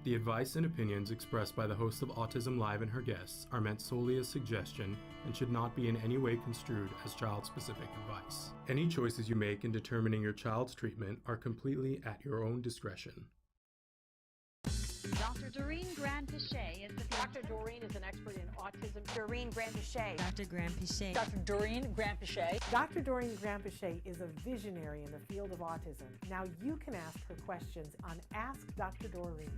The advice and opinions expressed by the host of Autism Live and her guests are meant solely as suggestion and should not be in any way construed as child-specific advice. Any choices you make in determining your child's treatment are completely at your own discretion. Dr. Doreen Granpeesheh is the Dr. Doreen is an expert in autism. Doreen Granpeesheh. Dr. Granpeesheh. Dr. Doreen Granpeesheh. Dr. Doreen Granpeesheh is a visionary in the field of autism. Now you can ask her questions on Ask Dr. Doreen.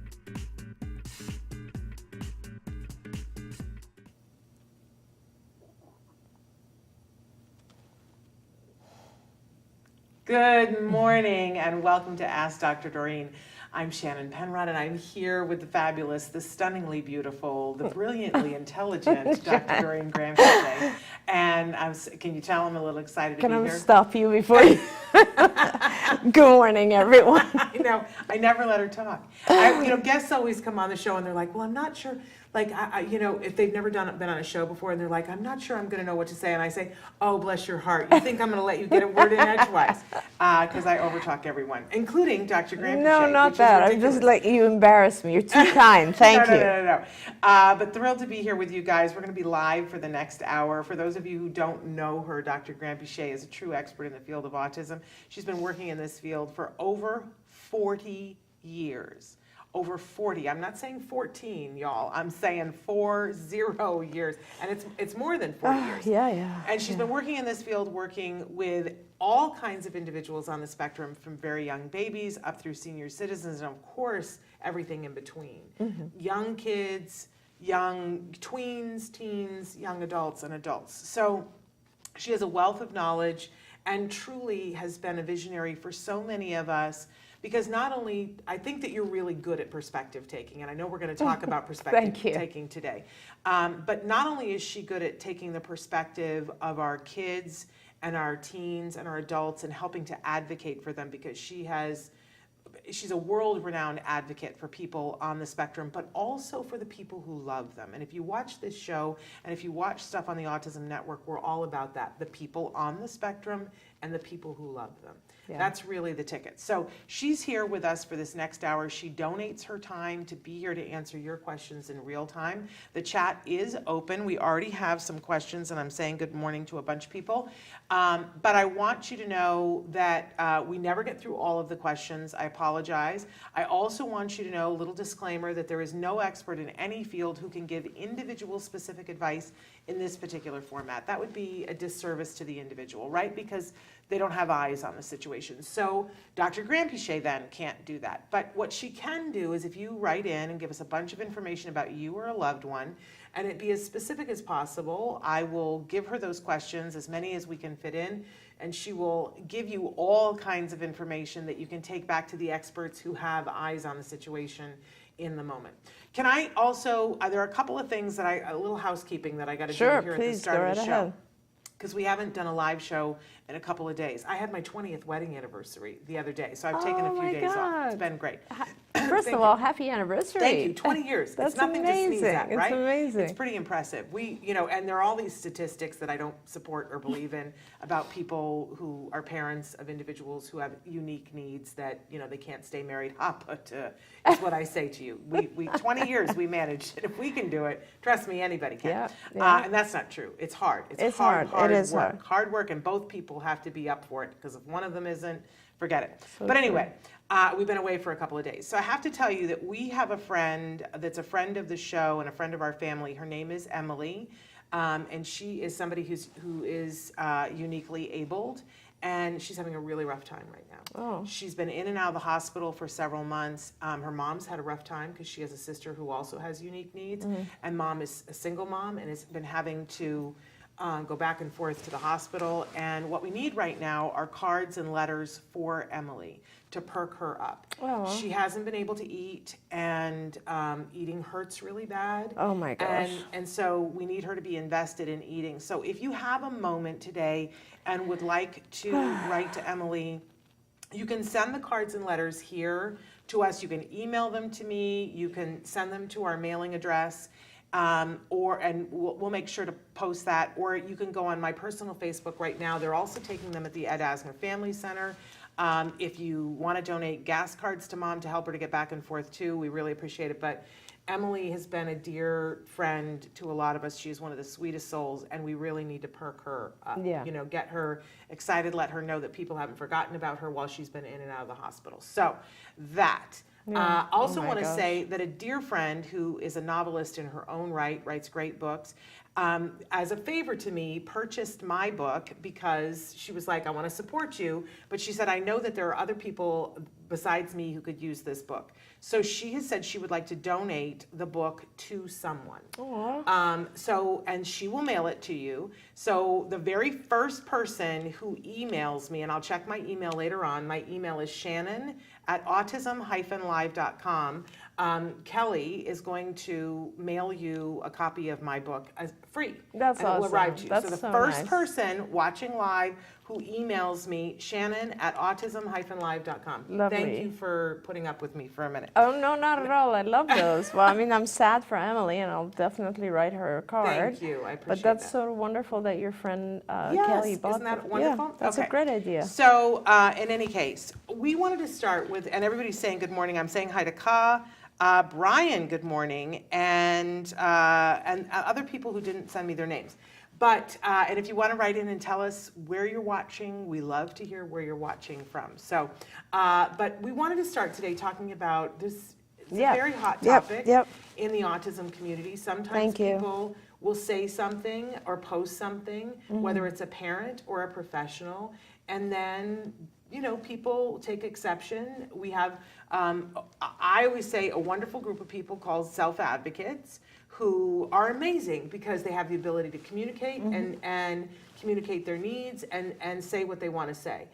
Good morning and welcome to Ask Dr. Doreen. I'm Shannon Penrod and I'm here with the fabulous, the stunningly beautiful, the brilliantly intelligent Dr. Doreen Granpeesheh. And can you tell I'm a little excited to be here? Can I stop you before you? Good morning, everyone. I know, I never let her talk. Guests always come on the show and they're like, well, I'm not sure, if they've never been on a show before and they're like, I'm not sure I'm going to know what to say. And I say, oh, bless your heart. You think I'm going to let you get a word in edgewise? Because I overtalk everyone, including Dr. Granpeesheh. No, not that. I'm just letting you embarrass me. You're too kind. Thank you. No. But thrilled to be here with you guys. We're going to be live for the next hour. For those of you who don't know her, Dr. Granpeesheh is a true expert in the field of autism. She's been working in this field for over 40 years. Over 40. I'm not saying 14, y'all. I'm saying 40 years. And it's more than 40 years. Yeah. And she's been working in this field, working with all kinds of individuals on the spectrum, from very young babies up through senior citizens, and of course, everything in between. Mm-hmm. Young kids, young tweens, teens, young adults, and adults. So she has a wealth of knowledge and truly has been a visionary for so many of us. Because not only, I think that you're really good at perspective taking, and I know we're going to talk about perspective taking today, but not only is she good at taking the perspective of our kids and our teens and our adults and helping to advocate for them, because she's a world-renowned advocate for people on the spectrum, but also for the people who love them. And if you watch this show, and if you watch stuff on the Autism Network, we're all about that, the people on the spectrum and the people who love them. Yeah. That's really the ticket. So she's here with us for this next hour. She donates her time to be here to answer your questions in real time. The chat is open. We already have some questions, and I'm saying good morning to a bunch of people. But I want you to know that we never get through all of the questions. I apologize. I also want you to know, a little disclaimer, that there is no expert in any field who can give individual specific advice in this particular format. That would be a disservice to the individual, right? Because they don't have eyes on the situation. So Dr. Granpeesheh then can't do that. But what she can do is, if you write in and give us a bunch of information about you or a loved one, and it be as specific as possible, I will give her those questions, as many as we can fit in, and she will give you all kinds of information that you can take back to the experts who have eyes on the situation in the moment. Can I also, there are a couple of things that a little housekeeping that I got to do here at the start of the show. Because we haven't done a live show in a couple of days. I had my 20th wedding anniversary the other day, so I've taken a few days off. It's been great. First of all, happy anniversary. Thank you. 20 years. That's it's nothing amazing. to sneeze at, right? It's amazing. It's pretty impressive. And there are all these statistics that I don't support or believe in about people who are parents of individuals who have unique needs that, they can't stay married. But is what I say to you. We 20 years we managed, and if we can do it, trust me, anybody can. Yeah. And that's not true. It's hard. It's hard it is work. Hard work, and both people have to be up for it, because if one of them isn't, forget it. So but anyway, we've been away for a couple of days. So I have to tell you that we have a friend that's a friend of the show and a friend of our family. Her name is Emily, and she is somebody who is uniquely abled, and she's having a really rough time right now. Oh. She's been in and out of the hospital for several months. Her mom's had a rough time because she has a sister who also has unique needs, and mom is a single mom and has been having to go back and forth to the hospital. And what we need right now are cards and letters for Emily to perk her up. Oh. She hasn't been able to eat, and eating hurts really bad. Oh my gosh. And so we need her to be invested in eating. So if you have a moment today and would like to write to Emily, you can send the cards and letters here to us. You can email them to me. You can send them to our mailing address. And we'll make sure to post that, or you can go on my personal Facebook right now. They're also taking them at the Ed Asner Family Center. If you want to donate gas cards to Mom to help her to get back and forth too, we really appreciate it. But Emily has been a dear friend to a lot of us. She's one of the sweetest souls, and we really need to perk her up. Yeah. You know, get her excited, let her know that people haven't forgotten about her while she's been in and out of the hospital. So that. Yeah. Also Oh my want to gosh. say that a dear friend who is a novelist in her own right, writes great books, as a favor to me, purchased my book because she was like, I want to support you. But she said, I know that there are other people besides me who could use this book. So she has said she would like to donate the book to someone. And she will mail it to you. So the very first person who emails me, and I'll check my email later on, my email is shannon@autism-live.com. Kelly is going to mail you a copy of my book free. That's and it will awesome. arrive to you. That's so the so first nice. person watching live who emails me, shannon@autism-live.com. Lovely. Thank you for putting up with me for a minute. Oh, no, not at all. I love those. Well, I mean, I'm sad for Emily, and I'll definitely write her a card. Thank you. I appreciate But that's that. so wonderful that your friend Yes, Kelly bought isn't that them. wonderful? Yeah, that's a Okay. great idea. So, in any case, we wanted to start with, and everybody's saying good morning. I'm saying hi to Ka, Brian, good morning, and other people who didn't send me their names. But, and if you want to write in and tell us where you're watching, we love to hear where you're watching from. So, but we wanted to start today talking about this. It's Yeah. a very hot Yep, topic yep. in the autism community. Sometimes Thank you. people will say something or post something, whether it's a parent or a professional, and then, you know, people take exception. We have, I always say, a wonderful group of people called self-advocates who are amazing because they have the ability to communicate and communicate their needs and say what they want to say.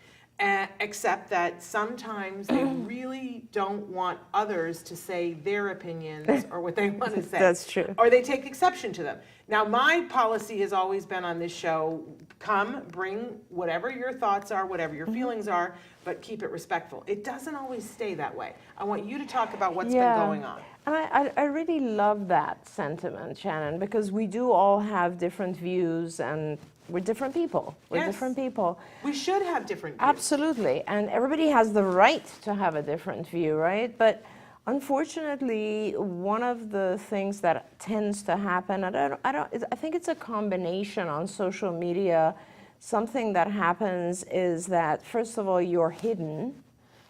Except that sometimes they really don't want others to say their opinions or what they want to say. That's true. Or they take exception to them. Now, my policy has always been on this show, come, bring whatever your thoughts are, whatever your feelings are, but keep it respectful. It doesn't always stay that way. I want you to talk about what's been going on. And I really love that sentiment, Shannon, because we do all have different views, and we're different people. We're Yes. different people. We should have different views. Absolutely. And everybody has the right to have a different view, right? But unfortunately, one of the things that tends to happen, I think it's a combination on social media. Something that happens is that, first of all, you're hidden.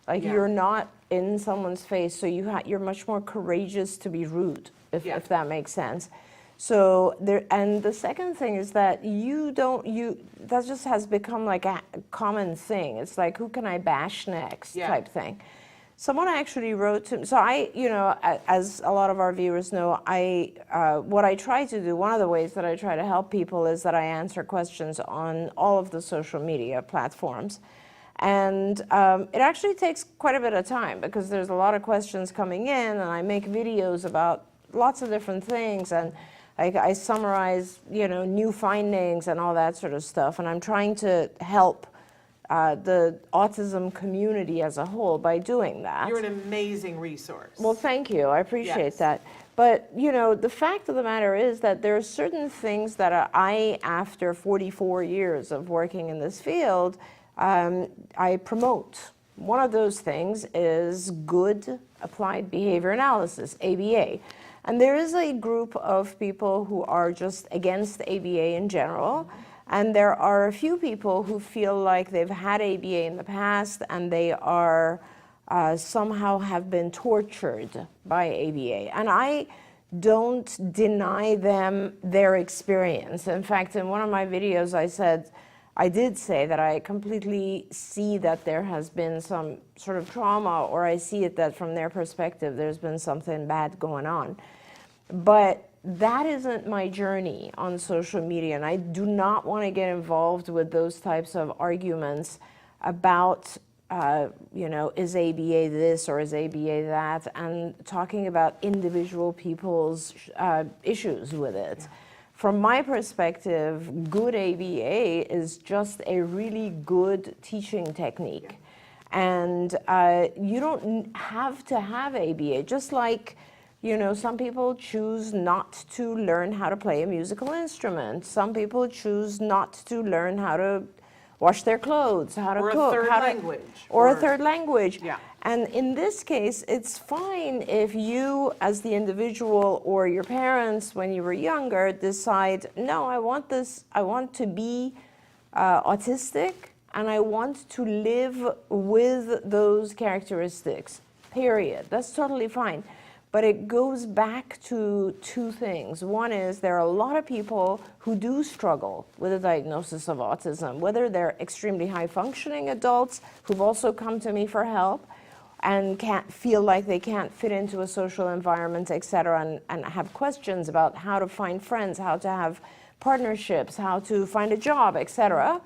Like, Yeah. you're not in someone's face, so you're much more courageous to be rude, if Yeah. that makes sense. So there, and the second thing is that that just has become like a common thing. It's like, who can I bash next Yeah. type thing. Someone actually wrote to me, so as a lot of our viewers know, what I try to do, one of the ways that I try to help people is that I answer questions on all of the social media platforms. And it actually takes quite a bit of time because there's a lot of questions coming in, and I make videos about lots of different things, and I summarize, new findings and all that sort of stuff. And I'm trying to help the autism community as a whole by doing that. You're an amazing resource. Well, thank you. I appreciate Yes. that. But, the fact of the matter is that there are certain things that I, after 44 years of working in this field, I promote. One of those things is good applied behavior analysis, ABA. And there is a group of people who are just against ABA in general. And there are a few people who feel like they've had ABA in the past and they are somehow have been tortured by ABA. And I don't deny them their experience. In fact, in one of my videos, I did say that I completely see that there has been some sort of trauma, or I see it that from their perspective, there's been something bad going on. But that isn't my journey on social media, and I do not want to get involved with those types of arguments about, is ABA this or is ABA that, and talking about individual people's issues with it. From my perspective, good ABA is just a really good teaching technique. And you don't have to have ABA, just like, some people choose not to learn how to play a musical instrument. Some people choose not to learn how to wash their clothes, how to Or a cook, third how language, to, or a or- third language. Yeah. And in this case, it's fine if you, as the individual or your parents, when you were younger, decide, no, I want this, I want to be autistic, and I want to live with those characteristics, period. That's totally fine. But it goes back to two things. One is there are a lot of people who do struggle with a diagnosis of autism, whether they're extremely high-functioning adults who've also come to me for help and can't feel like they can't fit into a social environment, et cetera, and have questions about how to find friends, how to have partnerships, how to find a job, et cetera.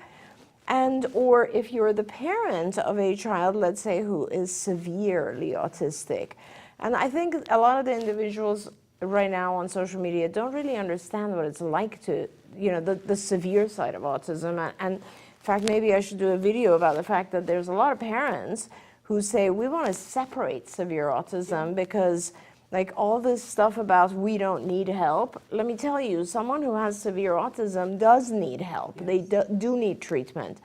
And or if you're the parent of a child, let's say, who is severely autistic. And I think a lot of the individuals right now on social media don't really understand what it's like to, the severe side of autism. And in fact, maybe I should do a video about the fact that there's a lot of parents who say, we want to separate severe autism because like all this stuff about we don't need help. Let me tell you, someone who has severe autism does need help. Yes. They do need treatment.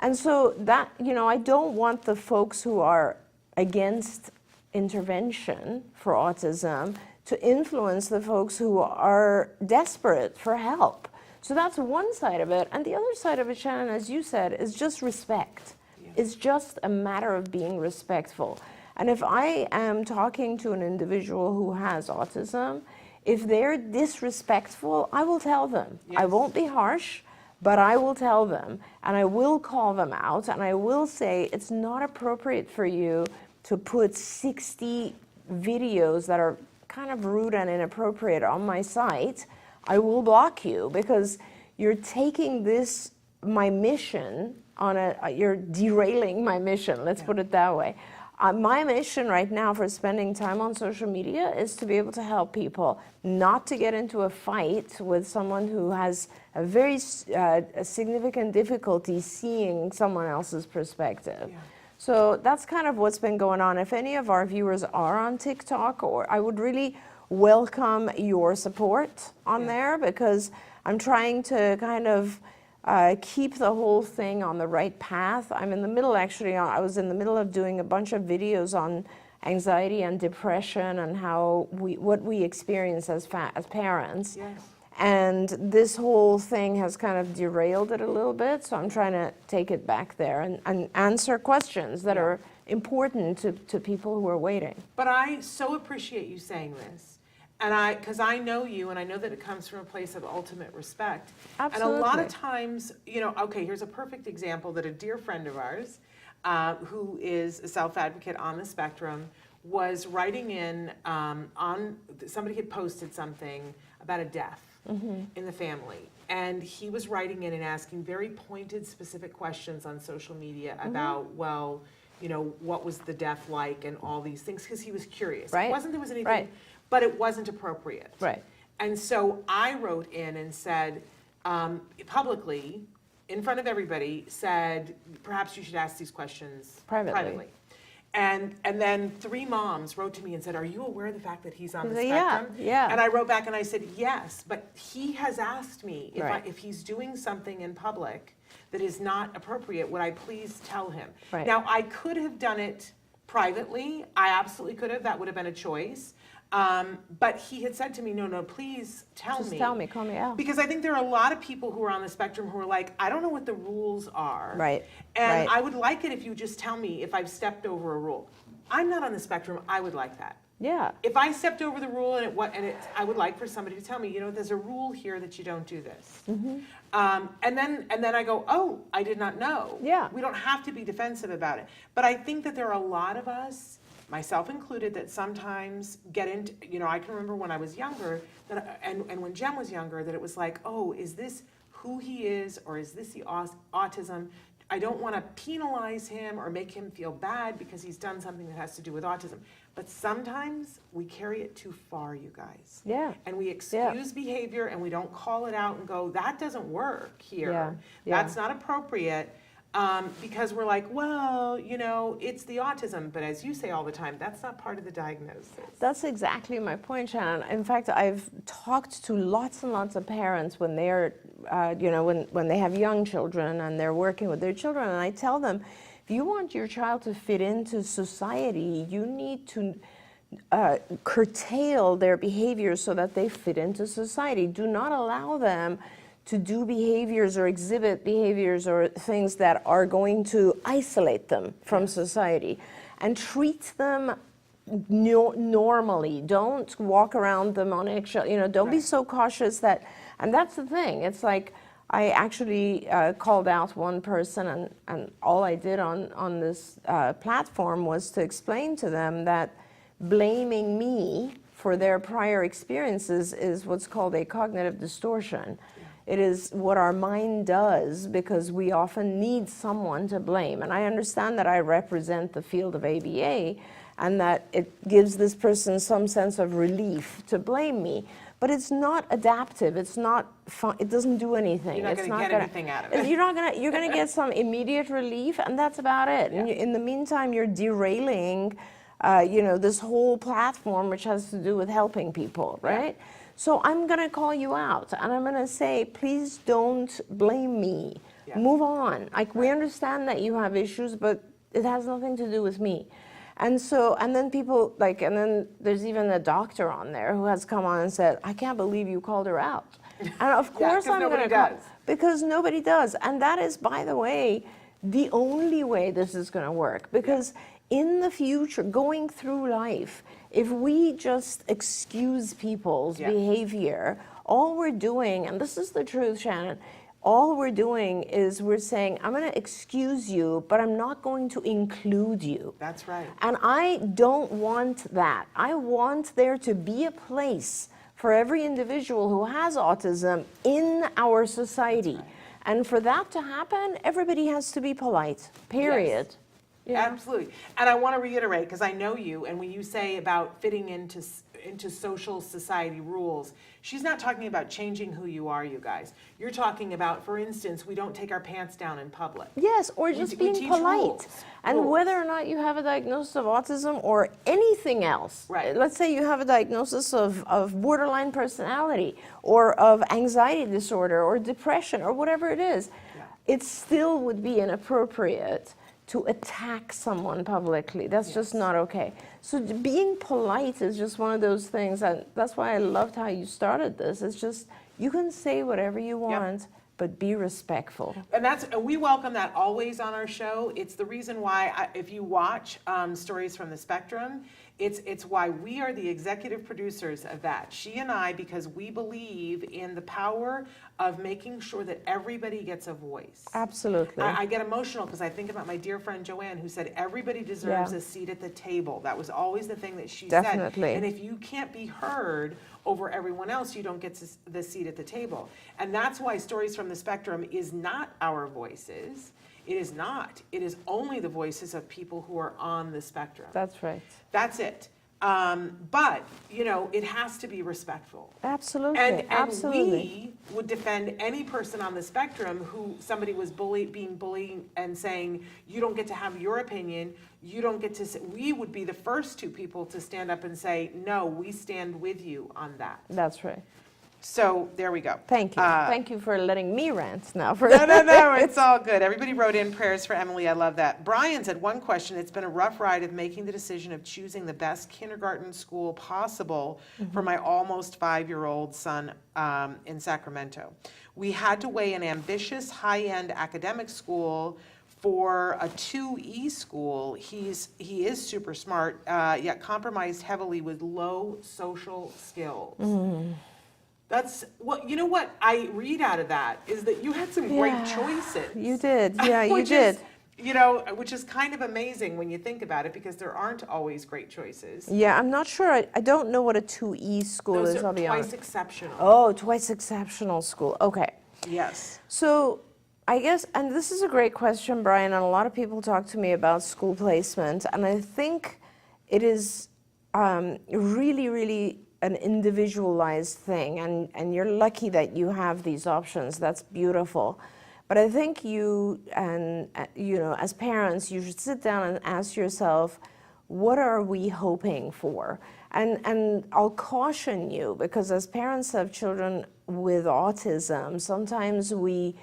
And so that, I don't want the folks who are against intervention for autism to influence the folks who are desperate for help. So that's one side of it. And the other side of it, Shannon, as you said, is just respect. Yes. It's just a matter of being respectful. And if I am talking to an individual who has autism, if they're disrespectful, I will tell them. Yes. I won't be harsh, but I will tell them, and I will call them out, and I will say it's not appropriate for you to put 60 videos that are kind of rude and inappropriate on my site. I will block you because you're taking this, my mission, you're derailing my mission, let's put it that way. My mission right now for spending time on social media is to be able to help people, not to get into a fight with someone who has a very significant difficulty seeing someone else's perspective. Yeah. So that's kind of what's been going on. If any of our viewers are on TikTok, or I would really welcome your support on there, because I'm trying to kind of keep the whole thing on the right path. I'm in the middle, actually, I was in the middle of doing a bunch of videos on anxiety and depression and how what we experience as parents. Yes. And this whole thing has kind of derailed it a little bit, so I'm trying to take it back there and answer questions that are important to people who are waiting. But I so appreciate you saying this. And because I know you, and I know that it comes from a place of ultimate respect. Absolutely. And a lot of times, okay, here's a perfect example that a dear friend of ours, who is a self-advocate on the spectrum, was writing in somebody had posted something about a death in the family. And he was writing in and asking very pointed, specific questions on social media about, well, what was the death like and all these things, because he was curious. Right. It wasn't there was anything... Right. But it wasn't appropriate. Right. And so I wrote in and said, publicly, in front of everybody, said, perhaps you should ask these questions privately. And then 3 moms wrote to me and said, are you aware of the fact that he's on the spectrum? Yeah. And I wrote back and I said, yes, but he has asked me Right. if he's doing something in public that is not appropriate, would I please tell him? Right. Now, I could have done it privately. I absolutely could have. That would have been a choice. But he had said to me, no, please tell me. Just tell me, call me out. Because I think there are a lot of people who are on the spectrum who are like, I don't know what the rules are. Right. And right. I would like it if you just tell me if I've stepped over a rule. I'm not on the spectrum. I would like that. Yeah. If I stepped over the rule I would like for somebody to tell me, there's a rule here that you don't do this. And then I go, oh, I did not know. Yeah. We don't have to be defensive about it. But I think that there are a lot of us, myself included, that sometimes get into, I can remember when I was younger, and when Jem was younger, that it was like, oh, is this who he is, or is this the autism? I don't want to penalize him or make him feel bad because he's done something that has to do with autism. But sometimes we carry it too far, you guys. Yeah. And we excuse behavior and we don't call it out and go, that doesn't work here. Yeah. That's not appropriate. because we're like, well, you know, it's the autism, but as you say all the time, that's not part of the diagnosis. That's exactly my point, Shannon. In fact, I've talked to lots and lots of parents when they're, when they have young children and they're working with their children, and I tell them, if you want your child to fit into society, you need to curtail their behaviors so that they fit into society. Do not allow them to do behaviors or exhibit behaviors or things that are going to isolate them from society, and treat them normally. Don't walk around them on eggshell. You know, don't be so cautious that, and that's the thing. It's like, I actually called out one person, and all I did on this platform was to explain to them that blaming me for their prior experiences is what's called a cognitive distortion. It is what our mind does because we often need someone to blame. And I understand that I represent the field of ABA and that it gives this person some sense of relief to blame me. But it's not adaptive. It's not fun. It doesn't do anything. You're not going to get anything out of it. You're going to get some immediate relief, and that's about it. Yeah. And in the meantime, you're derailing, this whole platform, which has to do with helping people, right? Yeah. So I'm going to call you out, and I'm going to say, please don't blame me. Yeah. Move on. Like, we understand that you have issues, but it has nothing to do with me. And so, and then people, and then there's even a doctor on there who has come on and said, I can't believe you called her out. And of course I'm going to call, because nobody does. And that is, by the way, the only way this is going to work. Because in the future, going through life, if we just excuse people's behavior, all we're doing, and this is the truth, Shannon, all we're doing is we're saying, I'm going to excuse you, but I'm not going to include you. That's right. And I don't want that. I want there to be a place for every individual who has autism in our society. Right. And for that to happen, everybody has to be polite, period. Yes. Yeah. Absolutely. And I want to reiterate, because I know you, and when you say about fitting into social society rules, she's not talking about changing who you are, you guys. You're talking about, for instance, we don't take our pants down in public. Yes, or just being polite. And whether or not you have a diagnosis of autism or anything else. Right. Let's say you have a diagnosis of borderline personality or of anxiety disorder or depression or whatever it is, it still would be inappropriate to attack someone publicly. That's just not okay. So being polite is just one of those things, and that's why I loved how you started this. It's just, you can say whatever you want, but be respectful. And we welcome that always on our show. It's the reason why, if you watch Stories from the Spectrum, it's why we are the executive producers of that. She and I, because we believe in the power of making sure that everybody gets a voice. Absolutely. I get emotional because I think about my dear friend Joanne, who said everybody deserves a seat at the table. That was always the thing that she said. And if you can't be heard over everyone else, you don't get the seat at the table. And that's why Stories from the Spectrum is not our voices. It is not. It is only the voices of people who are on the spectrum. That's right. That's it. But, it has to be respectful. Absolutely. And we would defend any person on the spectrum who somebody was being bullied and saying, you don't get to have your opinion, you don't get to, we would be the first two people to stand up and say, no, we stand with you on that. That's right. So there we go. Thank you. Thank you for letting me rant now. No, it's all good. Everybody wrote in prayers for Emily. I love that. Brian said, one question, it's been a rough ride of making the decision of choosing the best kindergarten school possible for my almost 5-year-old son in Sacramento. We had to weigh an ambitious, high-end academic school for a 2E school. He is super smart, yet compromised heavily with low social skills. That's you know what I read out of that is that you had some great choices. You did, you did. Which is kind of amazing when you think about it, because there aren't always great choices. Yeah, I'm not sure. I don't know what a 2E school is, I'll be honest. Twice exceptional. Oh, twice exceptional school. Okay. Yes. So I guess, and this is a great question, Brian, and a lot of people talk to me about school placement, and I think it is really, really an individualized thing, and you're lucky that you have these options. That's beautiful. But I think you know, as parents, you should sit down and ask yourself, what are we hoping for? And I'll caution you, because as parents of children with autism, sometimes we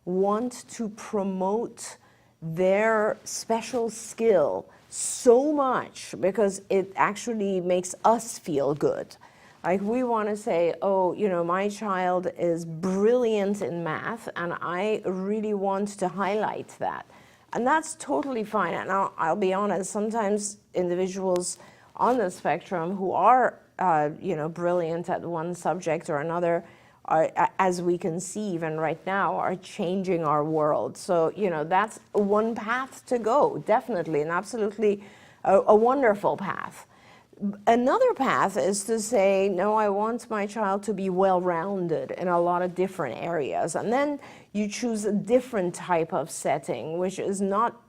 want to promote their special skill so much because it actually makes us feel good. Like we want to say, oh, you know, my child is brilliant in math and I really want to highlight that. And that's totally fine. And I'll be honest, sometimes individuals on the spectrum who are, you know, brilliant at one subject or another, are, as we conceive and right now, are changing our world. So, you know, that's one path to go, definitely, and absolutely a wonderful path. Another path is to say, no, I want my child to be well-rounded in a lot of different areas. And then you choose a different type of setting, which is not,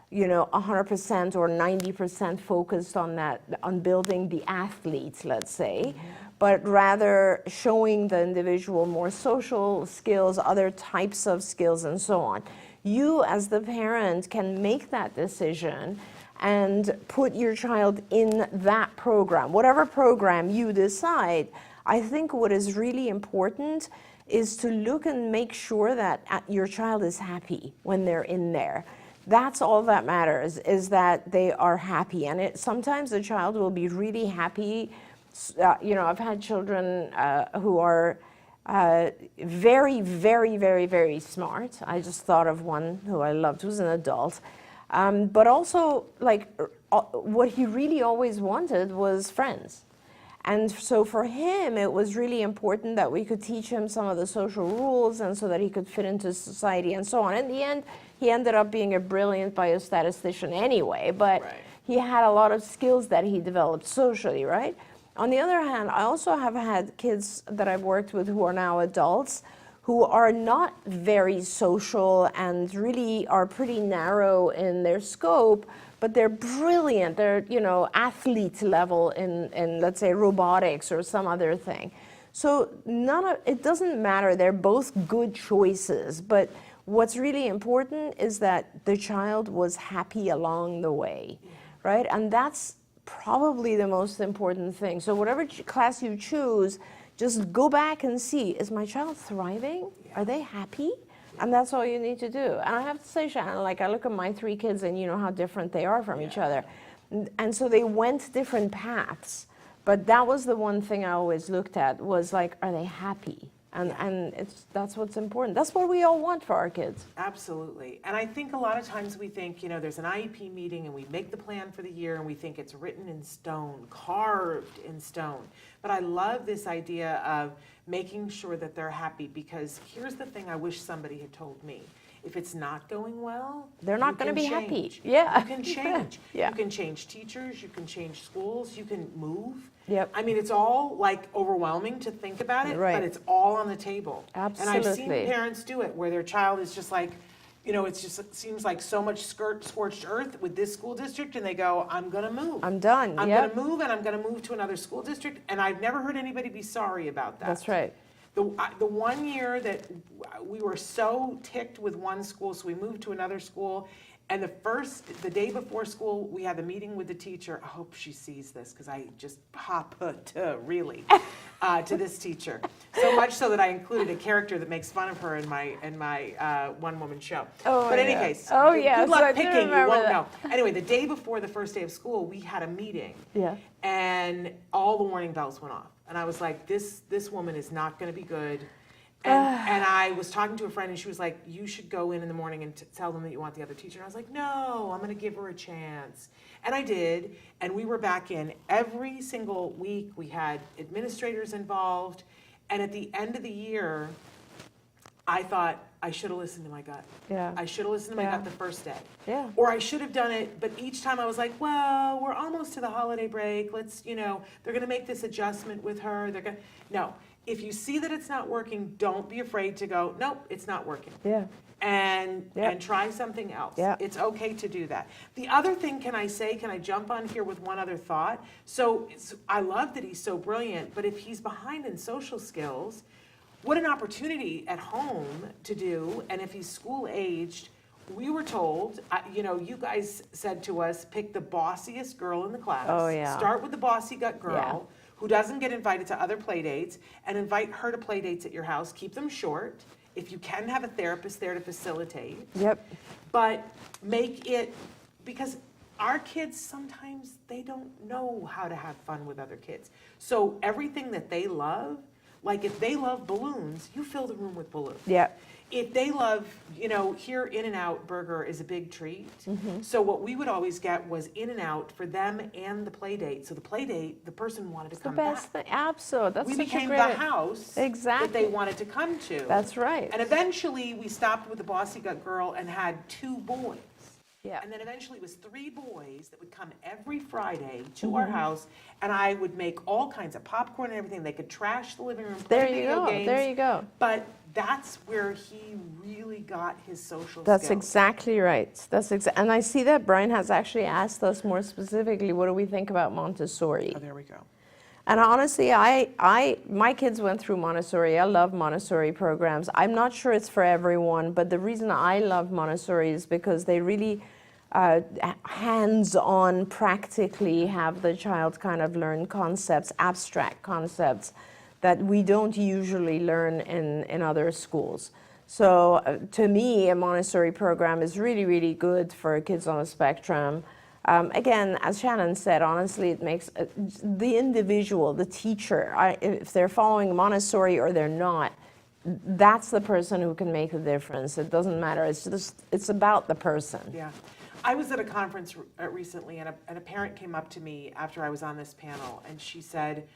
you know, 100% or 90% focused on that, on building the athlete, let's say, but rather showing the individual more social skills, other types of skills, and so on. You, as the parent, can make that decision and put your child in that program. Whatever program you decide, I think what is really important is to look and make sure that your child is happy when they're in there. That's all that matters, is that they are happy. And sometimes the child will be really happy. You know, I've had children who are very, very, very, very smart. I just thought of one who I loved, who's an adult. But also, like, what he really always wanted was friends. And so for him, it was really important that we could teach him some of the social rules and so that he could fit into society and so on. In the end, he ended up being a brilliant biostatistician anyway, but he had a lot of skills that he developed socially, right? On the other hand, I also have had kids that I've worked with who are now adults who are not very social and really are pretty narrow in their scope, but they're brilliant. They're, you know, athlete level in let's say, robotics or some other thing. So it doesn't matter. They're both good choices, but what's really important is that the child was happy along the way, right? And that's probably the most important thing. So whatever class you choose, just go back and see, is my child thriving? Are they happy? And that's all you need to do. And I have to say, Shannon, like, I look at my 3 kids and you know how different they are from each other. And so they went different paths. But that was the one thing I always looked at, was like, are they happy? And that's what's important. That's what we all want for our kids. Absolutely. And I think a lot of times we think, you know, there's an IEP meeting and we make the plan for the year and we think it's written in stone, carved in stone. But I love this idea of making sure that they're happy, because here's the thing I wish somebody had told me. If it's not going well, they're not going to be change. happy. Yeah. You can change. Yeah. You can change teachers, you can change schools, you can move. Yep. I mean, it's all like overwhelming to think about it, Right. but it's all on the table. Absolutely. And I've seen parents do it where their child is just like, you know, it seems like so much scorched earth with this school district, and they go, I'm going to move. I'm done. I'm Yep. going to move, and I'm going to move to another school district, and I've never heard anybody be sorry about that. That's right. The 1 year that we were so ticked with one school, so we moved to another school, and the day before school, we had the meeting with the teacher. I hope she sees this, because I just really to this teacher. So much so that I included a character that makes fun of her in my one-woman show. Oh, but in any yeah. case, Oh, good yes, luck I do picking, you remember won't that. know. Anyway, the day before the first day of school, we had a meeting. Yeah. And all the warning bells went off. And I was like, this woman is not going to be good. And I was talking to a friend, and she was like, you should go in the morning and tell them that you want the other teacher. And I was like, no, I'm going to give her a chance. And I did. And we were back in every single week. We had administrators involved. And at the end of the year, I thought, I should have listened to my gut. Yeah. I should have listened to my Yeah. gut the first day. Yeah. Or I should have done it, but each time I was like, well, we're almost to the holiday break. Let's, you know, they're going to make this adjustment with her. No. If you see that it's not working, don't be afraid to go, nope, it's not working. Yeah. And Yep. try something else. Yep. It's okay to do that. The other thing, can I jump on here with one other thought? So I love that he's so brilliant, but if he's behind in social skills, what an opportunity at home to do. And if he's school aged, we were told, you guys said to us, pick the bossiest girl in the class. Oh, yeah. Start with the bossy gut girl. Yeah. Who doesn't get invited to other play dates, and invite her to play dates at your house. Keep them short. If you can, have a therapist there to facilitate. Yep. But make it, because our kids sometimes, they don't know how to have fun with other kids. So everything that they love, like if they love balloons, you fill the room with balloons. Yep. If they love, here In-N-Out burger is a big treat. So what we would always get was In-N-Out for them and the play date. So the play date, the person wanted to The come best back. thing, absolutely. That's We such became a the great. house Exactly. that they wanted to come to. That's right. And eventually, we stopped with the bossy gut girl and had 2 boys. Yeah. And then eventually it was 3 boys that would come every Friday to our house, and I would make all kinds of popcorn and everything. They could trash the living room, play There you video go. games. There you go. But that's where he really got his social That's skills. exactly right. And I see that Brian has actually asked us more specifically, what do we think about Montessori? Oh, there we go. And honestly, my kids went through Montessori. I love Montessori programs. I'm not sure it's for everyone, but the reason I love Montessori is because they really hands-on, practically have the child kind of learn concepts, abstract concepts that we don't usually learn in other schools. So to me, a Montessori program is really, really good for kids on the spectrum. Again, as Shannon said, honestly, it makes the individual, the teacher, if they're following Montessori or they're not, that's the person who can make the difference. It doesn't matter. It's about the person. Yeah. I was at a conference recently, and a parent came up to me after I was on this panel, and she said,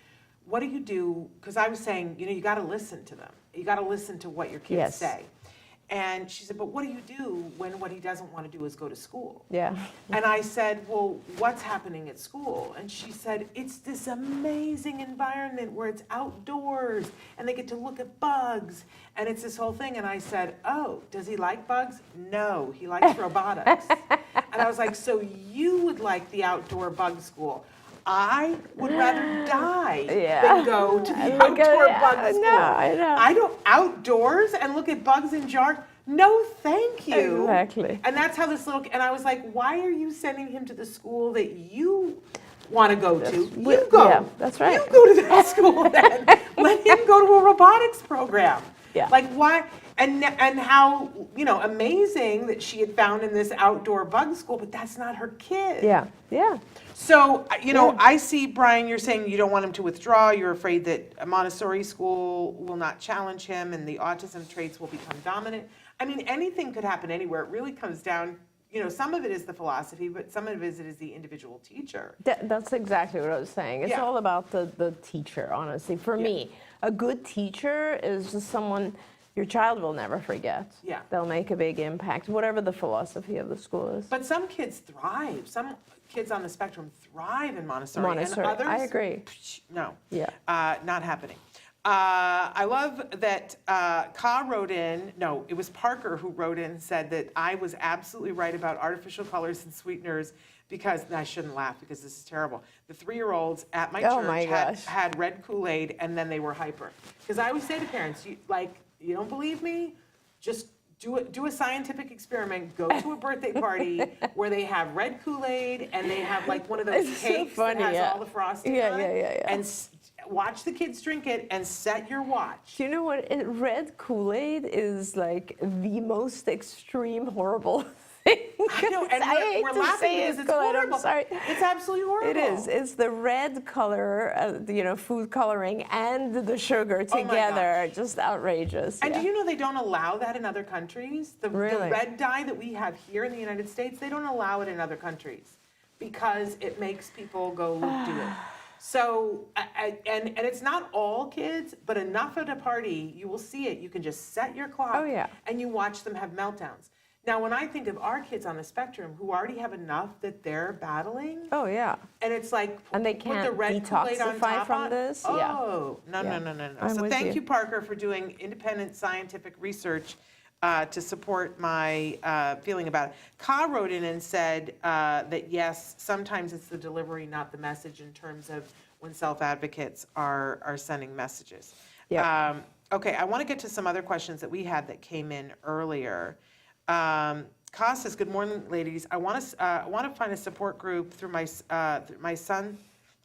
what do you do? Because I was saying, you got to listen to them. You got to listen to what your kids Yes. say. And she said, but what do you do when what he doesn't want to do is go to school? Yeah. And I said, well, what's happening at school? And she said, it's this amazing environment where it's outdoors and they get to look at bugs and it's this whole thing. And I said, oh, does he like bugs? No, he likes robotics. And I was like, so you would like the outdoor bug school. I would rather die than go to the outdoor bug school. I know. I don't outdoors and look at bugs in jars. No, thank you. Exactly. And that's how this and I was like, why are you sending him to the school that you want to go to? You go. Yeah, that's right. You go to that school then. Let him go to a robotics program. Yeah. Like why? And how, amazing that she had found in this outdoor bug school, but that's not her kid. Yeah. Yeah. So, I see, Brian, you're saying you don't want him to withdraw. You're afraid that a Montessori school will not challenge him and the autism traits will become dominant. I mean, anything could happen anywhere. It really comes down, some of it is the philosophy, but some of it is the individual teacher. That's exactly what I was saying. It's Yeah. all about the teacher, honestly. For me, a good teacher is just someone your child will never forget. Yeah. They'll make a big impact, whatever the philosophy of the school is. But some kids thrive. Some kids on the spectrum thrive in Montessori. Montessori, And others, I agree. No. Yeah. Not happening. I love that Ka wrote in, no, it was Parker who wrote in and said that I was absolutely right about artificial colors and sweeteners because, and I shouldn't laugh because this is terrible. The 3-year-olds at my Oh church my gosh. had red Kool-Aid and then they were hyper. Because I always say to parents, you don't believe me? Just do a scientific experiment. Go to a birthday party where they have red Kool-Aid and they have like one of those It's so cakes funny, that has yeah. all the frosting Yeah, on yeah, it. yeah, yeah. And watch the kids drink it and set your watch. Do you know what? Red Kool-Aid is like the most extreme, horrible thing. I know, and I hate we're to laughing say because it, it's Colette, horrible. I'm sorry. It's absolutely horrible. It is. It's the red color, food coloring, and the sugar Oh my together. Just outrageous. And yeah. do you know they don't allow that in other countries? The Really? red dye that we have here in the United States, they don't allow it in other countries because it makes people go do it. So, and it's not all kids, but enough at a party, you will see it. You can just set your clock Oh, yeah. and you watch them have meltdowns. Now, when I think of our kids on the spectrum who already have enough that they're battling, Oh, yeah. and it's like And they put the can't red Kool-Aid on detoxify top from on- this? Yeah. Oh, no. I'm So with thank you. you, Parker, for doing independent scientific research to support my feeling about it. Ka wrote in and said that yes, sometimes it's the delivery, not the message, in terms of when self-advocates are sending messages. Yeah. Okay, I want to get to some other questions that we had that came in earlier. Ka says, "Good morning, ladies. I want to find a support group through my son.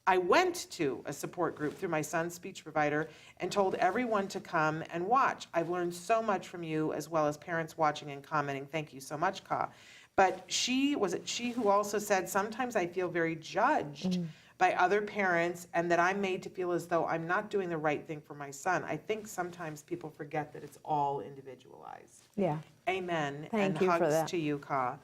I went to a support group through my son's speech provider and told everyone to come and watch. I've learned so much from you, as well as parents watching and commenting. Thank you so much, Ka." But she who also said, "Sometimes I feel very judged by other parents and that I'm made to feel as though I'm not doing the right thing for my son. I think sometimes people forget that it's all individualized." Yeah. Amen. Thank and you for hugs that. to you, Ka.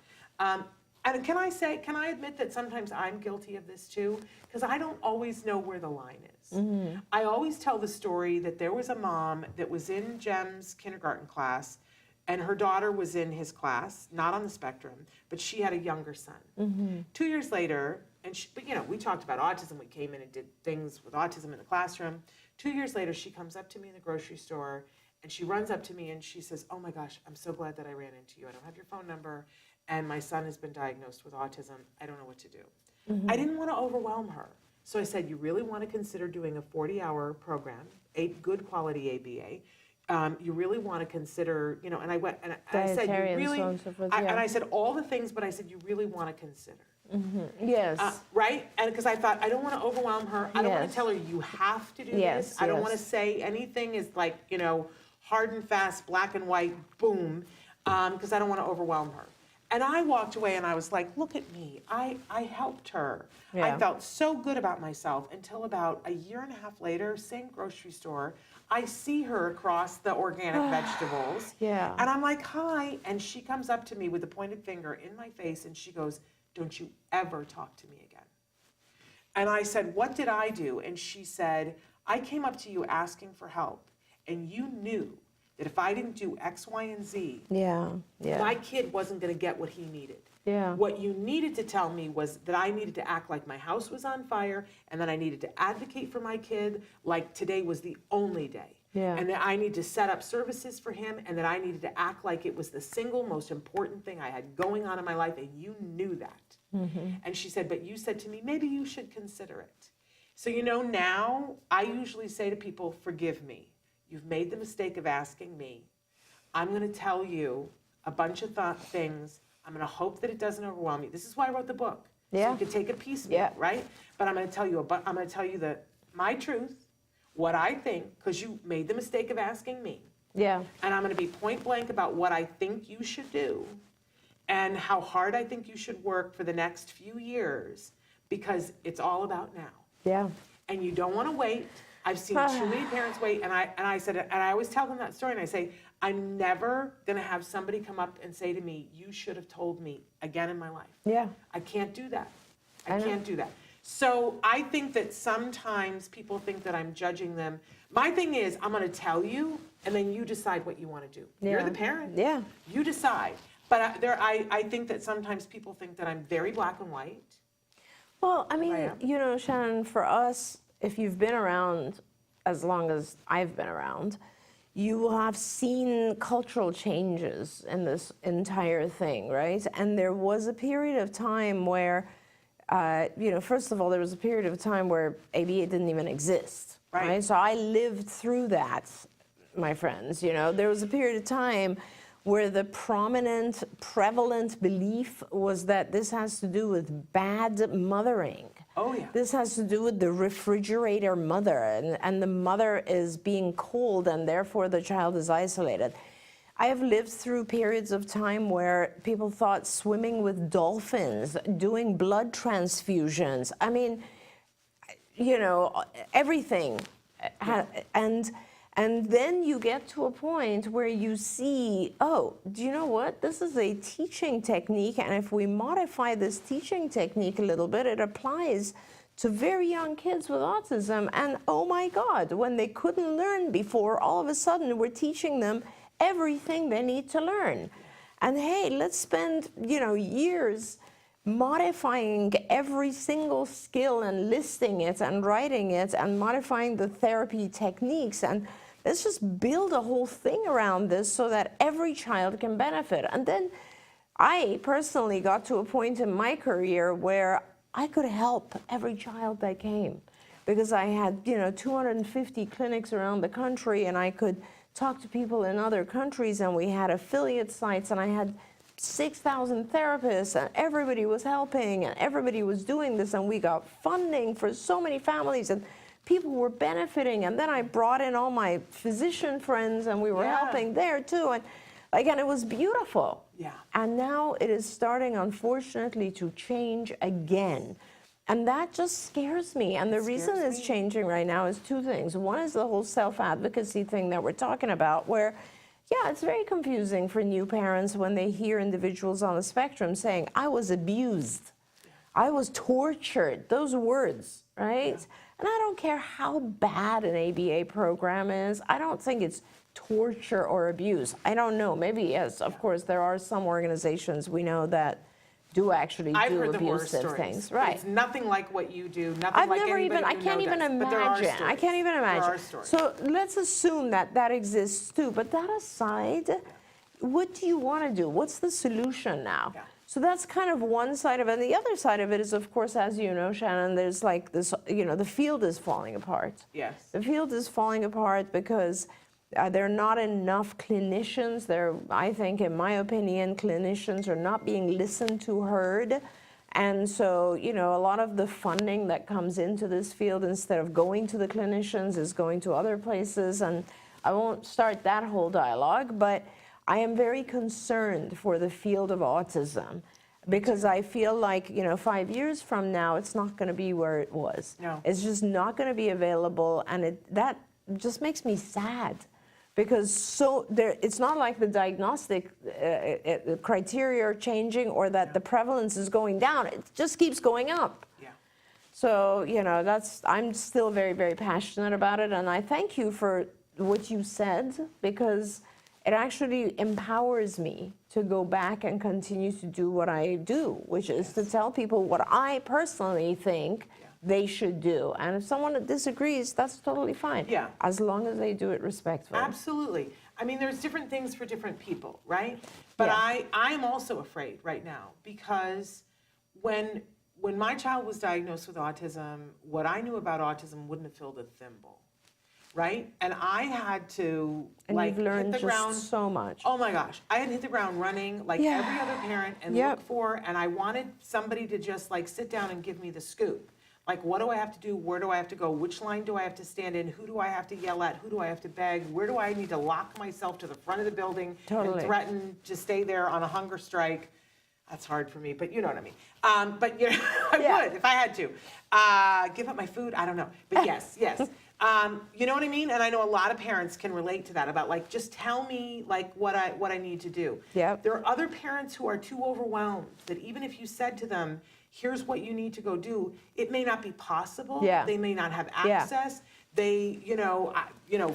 And can I admit that sometimes I'm guilty of this too? Because I don't always know where the line is. I always tell the story that there was a mom that was in Jem's kindergarten class, and her daughter was in his class, not on the spectrum, but she had a younger son. 2 years later, but we talked about autism. We came in and did things with autism in the classroom. 2 years later, she comes up to me in the grocery store, and she runs up to me and she says, "Oh my gosh, I'm so glad that I ran into you. I don't have your phone number, and my son has been diagnosed with autism. I don't know what to do." I didn't want to overwhelm her. So I said, "You really want to consider doing a 40-hour program, a good quality ABA. You really want to consider, and I went, and I said, you really, and so forth, and I said all the things, but I said, you really want to consider." Yes. Right? And because I thought, I don't want to overwhelm her. I don't want Yes. to tell her, you have to do Yes, this. I don't want to yes. say anything is like, hard and fast, black and white, boom, because I don't want to overwhelm her. And I walked away and I was like, look at me. I helped her. I Yeah. felt so good about myself until about a year and a half later, same grocery store, I see her across the organic vegetables. Yeah. And I'm like, "Hi." And she comes up to me with a pointed finger in my face and she goes, "Don't you ever talk to me again." And I said, "What did I do?" And she said, "I came up to you asking for help, and you knew that if I didn't do X, Y, and Z, Yeah. Yeah. my kid wasn't going to get what he needed. Yeah. What you needed to tell me was that I needed to act like my house was on fire, and that I needed to advocate for my kid like today was the only day. Yeah. And that I need to set up services for him, and that I needed to act like it was the single most important thing I had going on in my life, and you knew that." And she said, "But you said to me, maybe you should consider it." So now I usually say to people, "Forgive me. You've made the mistake of asking me. I'm going to tell you a bunch of things. I'm going to hope that it doesn't overwhelm you." This is why I wrote the book. So Yeah. you could take a piece of Yeah. it, right? But I'm going to tell you my truth, what I think, because you made the mistake of asking me. Yeah. And I'm going to be point blank about what I think you should do and how hard I think you should work for the next few years, because it's all about now. Yeah. And you don't want to wait. I've seen too many parents wait, and I said, and I always tell them that story, and I say, I'm never going to have somebody come up and say to me, "You should have told me," again in my life. Yeah. I can't do that. I I know. can't do that. So I think that sometimes people think that I'm judging them. My thing is, I'm going to tell you, and then you decide what you want to do. You're Yeah. the parent. Yeah. You decide. But I think that sometimes people think that I'm very black and white. Well, I mean, am. Shannon, for us, if you've been around as long as I've been around, you will have seen cultural changes in this entire thing, right? And there was a period of time where, first of all, there was a period of time where ABA didn't even exist, right? So I lived through that, my friends. There was a period of time where the prevalent belief was that this has to do with bad mothering. Oh, yeah. This has to do with the refrigerator mother, and the mother is being cold, and therefore the child is isolated. I have lived through periods of time where people thought swimming with dolphins, doing blood transfusions, I mean, everything. And then you get to a point where you see, oh, do you know what? This is a teaching technique, and if we modify this teaching technique a little bit, it applies to very young kids with autism. And oh my God, when they couldn't learn before, all of a sudden we're teaching them everything they need to learn. And hey, let's spend, years modifying every single skill and listing it and writing it and modifying the therapy techniques, and let's just build a whole thing around this so that every child can benefit. And then I personally got to a point in my career where I could help every child that came, because I had, 250 clinics around the country, and I could talk to people in other countries, and we had affiliate sites, and I had 6,000 therapists, and everybody was helping, and everybody was doing this, and we got funding for so many families, and people were benefiting. And then I brought in all my physician friends, and we were helping there too, and it was beautiful. Yeah. And now it is starting, unfortunately, to change again. And that just scares me. And the reason it's changing right now is two things. One is the whole self-advocacy thing that we're talking about, where, yeah, it's very confusing for new parents when they hear individuals on the spectrum saying, I was abused, I was tortured, those words, right? Yeah. And I don't care how bad an ABA program is. I don't think it's torture or abuse. I don't know. Maybe, yes, of course, there are some organizations we know that do actually do abusive things. Right. It's nothing like what you do, nothing I've like never anybody even, I you can't know even does. imagine. But there are stories. I can't even imagine. There are stories. So let's assume that that exists too. But that aside, what do you want to do? What's the solution now? Yeah. So that's kind of one side of it. And the other side of it is, of course, as you know, Shannon, there's like this, the field is falling apart. Yes. The field is falling apart because there are not enough clinicians. I think, in my opinion, clinicians are not being listened to, heard. And so, a lot of the funding that comes into this field, instead of going to the clinicians, is going to other places. And I won't start that whole dialogue, but I am very concerned for the field of autism, because I feel like, 5 years from now, it's not going to be where it was. No. It's just not going to be available, and that just makes me sad. Because it's not like the diagnostic criteria are changing, or that the prevalence is going down. It just keeps going up. Yeah. So, I'm still very, very passionate about it. And I thank you for what you said, because it actually empowers me to go back and continue to do what I do, which is to tell people what I personally think they should do. And if someone disagrees, that's totally fine. Yeah. As long as they do it respectfully. Absolutely. I mean, there's different things for different people, right? But Yeah. I am also afraid right now, because when my child was diagnosed with autism, what I knew about autism wouldn't have filled a thimble, right? And I had to And you've learned hit the just ground. so much. Oh my gosh, I had to hit the ground running like Yeah. every other parent and Yep. look for, and I wanted somebody to just sit down and give me the scoop. Like, what do I have to do? Where do I have to go? Which line do I have to stand in? Who do I have to yell at? Who do I have to beg? Where do I need to lock myself to the front of the building Totally. and threaten to stay there on a hunger strike? That's hard for me, but you know what I mean. But I Yeah. would if I had to. Give up my food? I don't know. But yes. You know what I mean? And I know a lot of parents can relate to that, about just tell me what I need to do. Yep. There are other parents who are too overwhelmed that even if you said to them, here's what you need to go do, it may not be possible. Yeah. They may not have Yeah. access. They,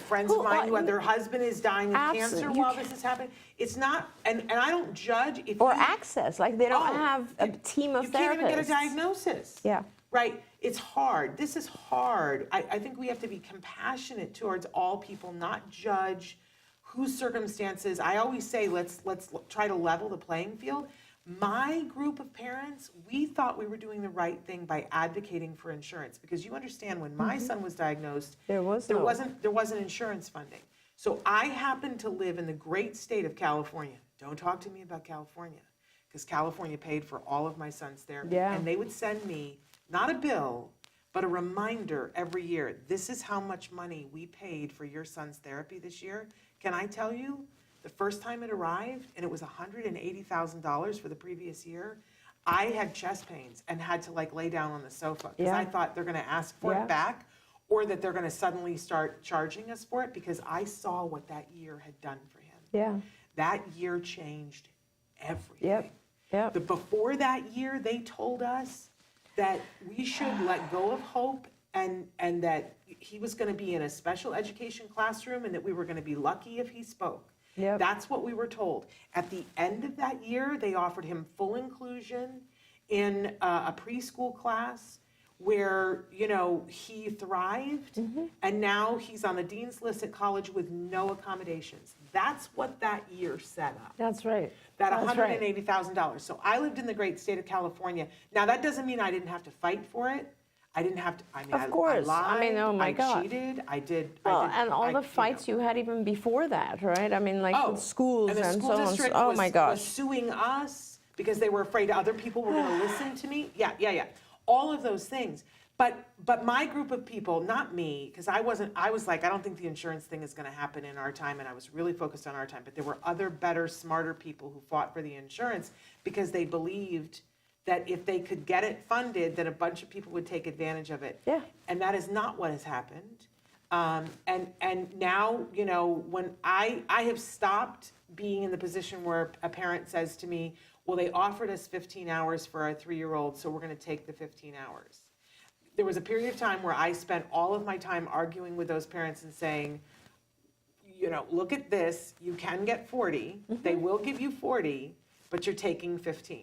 friends of mine who had their husband is dying of cancer Absolutely. while this is happening. It's not, and I don't judge if Or you, access, they don't have a team of you therapists. can't even get a diagnosis. Yeah. Right? It's hard. This is hard. I think we have to be compassionate towards all people, not judge whose circumstances. I always say, let's try to level the playing field. My group of parents, we thought we were doing the right thing by advocating for insurance, because you understand, when my son was diagnosed, there wasn't insurance funding. So I happened to live in the great state of California. Don't talk to me about California, because California paid for all of my son's therapy. Yeah. And they would send me not a bill, but a reminder every year. This is how much money we paid for your son's therapy this year. Can I tell you? The first time it arrived, and it was $180,000 for the previous year, I had chest pains and had to lay down on the sofa, because Yeah. I thought they're going to ask for Yeah. it back, or that they're going to suddenly start charging us for it, because I saw what that year had done for him. Yeah. That year changed everything. Yep. Before that year, they told us that we should let go of hope, and that he was going to be in a special education classroom, and that we were going to be lucky if he spoke. Yep. That's what we were told. At the end of that year, they offered him full inclusion in a preschool class where, he thrived, and now he's on the dean's list at college with no accommodations. That's what that year set up. That's right. That That's right. $180,000. So I lived in the great state of California. Now, that doesn't mean I didn't have to fight for it. I didn't have to, I mean, Of course. I I mean, lied, oh my I God. cheated, I did. Well, and all the fights you had even before that, right? I mean, like with schools and the and school so on. district Oh was, my gosh. was suing us because they were afraid other people were going to listen to me. Yeah. All of those things. But my group of people, not me, because I was like, I don't think the insurance thing is going to happen in our time, and I was really focused on our time. But there were other, better, smarter people who fought for the insurance because they believed that if they could get it funded, that a bunch of people would take advantage of it. Yeah. And that is not what has happened. And now, you know, when I have stopped being in the position where a parent says to me, well, they offered us 15 hours for our 3-year-old, so we're going to take the 15 hours. There was a period of time where I spent all of my time arguing with those parents and saying, you know, look at this, you can get 40, they will give you 40, but you're taking 15.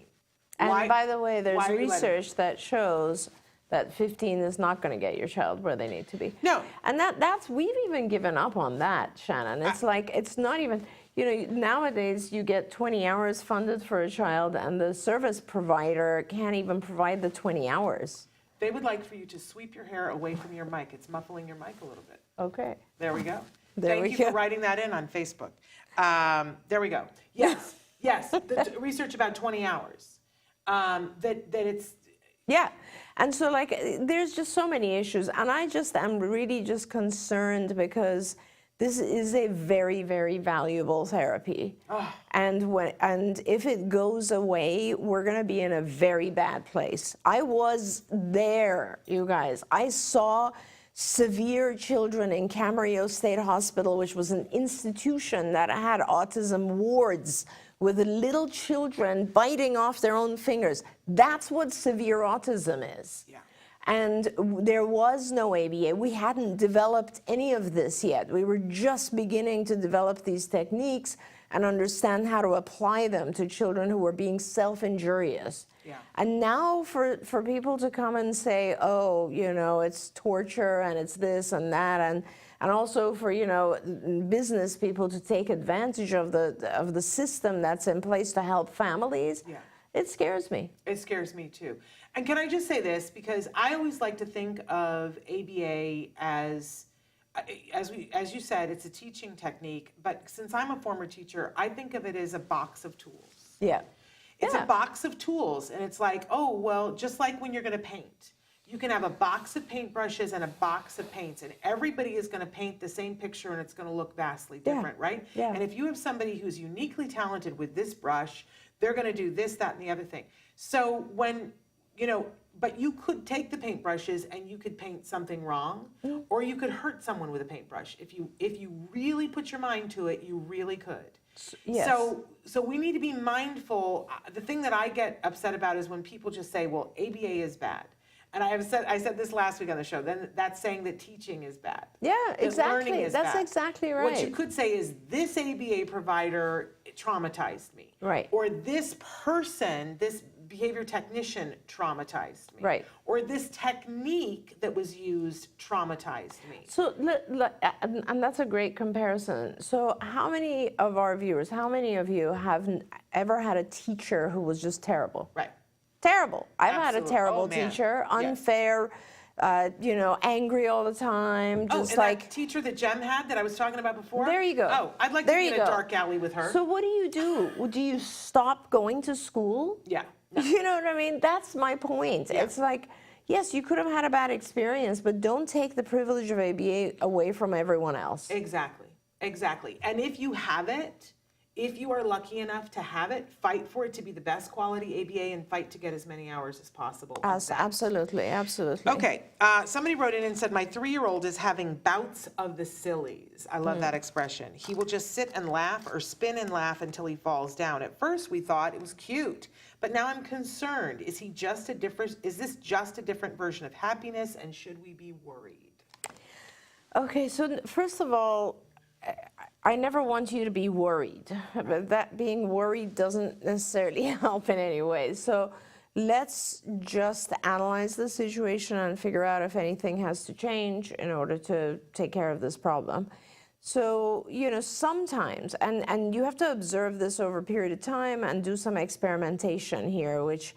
And by the way, there's why are you letting- research that shows that 15 is not going to get your child where they need to be. No. And that's, we've even given up on that, Shannon. It's like, it's not even, you know, nowadays you get 20 hours funded for a child and the service provider can't even provide the 20 hours. They would like for you to sweep your hair away from your mic. It's muffling your mic a little bit. Okay. There we go. There Thank we you go. for writing that in on Facebook. There we go. Yes, the research about 20 hours. That it's, Yeah. And so, like, there's just so many issues. And I just am really just concerned because this is a very, very valuable therapy. And if it goes away, we're going to be in a very bad place. I was there, you guys. I saw severe children in Camarillo State Hospital, which was an institution that had autism wards with little children biting off their own fingers. That's what severe autism is. Yeah. And there was no ABA. We hadn't developed any of this yet. We were just beginning to develop these techniques and understand how to apply them to children who were being self-injurious. Yeah. And now for people to come and say, oh, you know, it's torture and it's this and that, and also for, you know, business people to take advantage of the system that's in place to help families, Yeah. it scares me. it scares me too. And can I just say this, because I always like to think of ABA as you said, it's a teaching technique, but since I'm a former teacher, I think of it as a box of tools. Yeah. It's Yeah. a box of tools, and it's like, oh, well, just like when you're going to paint. You can have a box of paintbrushes and a box of paints, and everybody is going to paint the same picture, and it's going to look vastly different, right? Yeah. And if you have somebody who's uniquely talented with this brush, they're going to do this, that, and the other thing. So when, you know, but you could take the paintbrushes and you could paint something wrong, or you could hurt someone with a paintbrush. If you really put your mind to it, you really could. Yes. So we need to be mindful. The thing that I get upset about is when people just say, well, ABA is bad. And I said this last week on the show, then that's saying that teaching is bad. Yeah, That exactly. learning is That's bad. exactly right. What you could say is, this ABA provider traumatized me. Right. Or this person, this behavior technician traumatized me. Right. Or this technique that was used traumatized me. So, and that's a great comparison. So how many of our viewers, how many of you have ever had a teacher who was just terrible? Right. Terrible. I've had a Absolutely. terrible Oh, man. teacher, Yes. unfair, you know, angry all the time, Oh, just and like. that teacher that Jem had that I was talking about before? There you go. Oh, I'd like There to be you in a go. dark alley with her. So what do? Do you stop going to school? Yeah. You know what I mean? That's my point. Yeah. It's like, yes, you could have had a bad experience, but don't take the privilege of ABA away from everyone else. Exactly. And if you have it, if you are lucky enough to have it, fight for it to be the best quality ABA and fight to get as many hours as possible. of that. Absolutely, absolutely. Okay, somebody wrote in and said, my 3-year-old is having bouts of the sillies. I love that expression. He will just sit and laugh or spin and laugh until he falls down. At first we thought it was cute, but now I'm concerned. Is this just a different version of happiness, and should we be worried? Okay, so first of all, I never want you to be worried, but that being worried doesn't necessarily help in any way. So let's just analyze the situation and figure out if anything has to change in order to take care of this problem. So, you know, sometimes, and you have to observe this over a period of time and do some experimentation here, which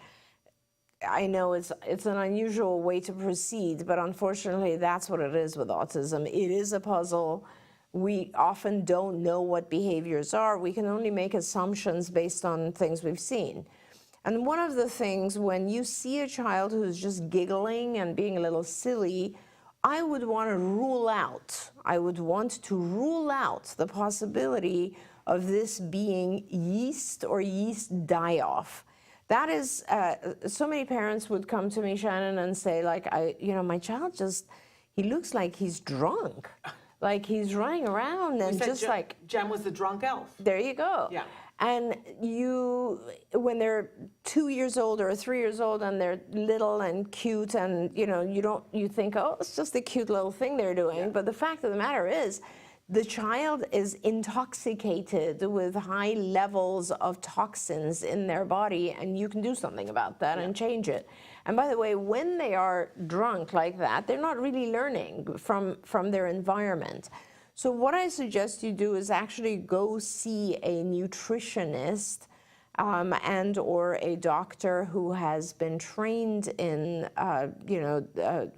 I know it's an unusual way to proceed, but unfortunately, that's what it is with autism. It is a puzzle. We often don't know what behaviors are. We can only make assumptions based on things we've seen. And one of the things, when you see a child who's just giggling and being a little silly, I would want to rule out the possibility of this being yeast or yeast die-off. That is, so many parents would come to me, Shannon, and say, like, my child he looks like he's drunk. Like he's running around and just like... Jem was the drunk elf. There you go. Yeah. And when they're 2 years old or 3 years old and they're little and cute and, you think, oh, it's just a cute little thing they're doing. Yeah. But the fact of the matter is, the child is intoxicated with high levels of toxins in their body, and you can do something about that and change it. And by the way, when they are drunk like that, they're not really learning from their environment. So what I suggest you do is actually go see a nutritionist and or a doctor who has been trained in,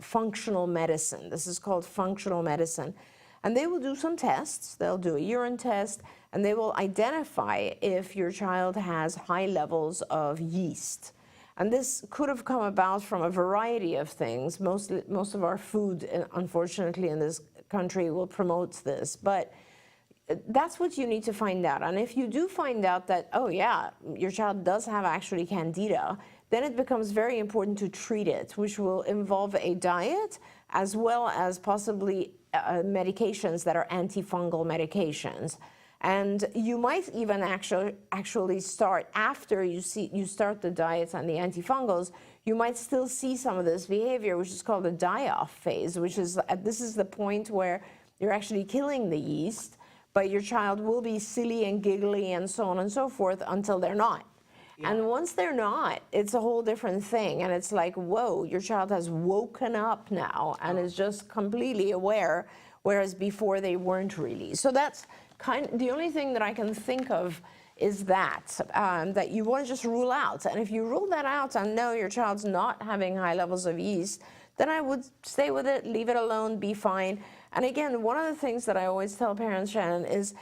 functional medicine. This is called functional medicine. And they will do some tests. They'll do a urine test, and they will identify if your child has high levels of yeast. And this could have come about from a variety of things. Most of our food, unfortunately, in this country will promote this. But that's what you need to find out. And if you do find out that, oh yeah, your child does have actually candida, then it becomes very important to treat it, which will involve a diet as well as possibly medications that are antifungal medications. And you might even actually start, after you start the diets and the antifungals, you might still see some of this behavior, which is called the die-off phase, which is, this is the point where you're actually killing the yeast, but your child will be silly and giggly and so on and so forth until they're not. Yeah. And once they're not, it's a whole different thing. And it's like, whoa, your child has woken up now and is just completely aware, whereas before they weren't really. So that's the only thing that I can think of is that you want to just rule out. And if you rule that out and know your child's not having high levels of yeast, then I would stay with it, leave it alone, be fine. And again, one of the things that I always tell parents, Shannon, is,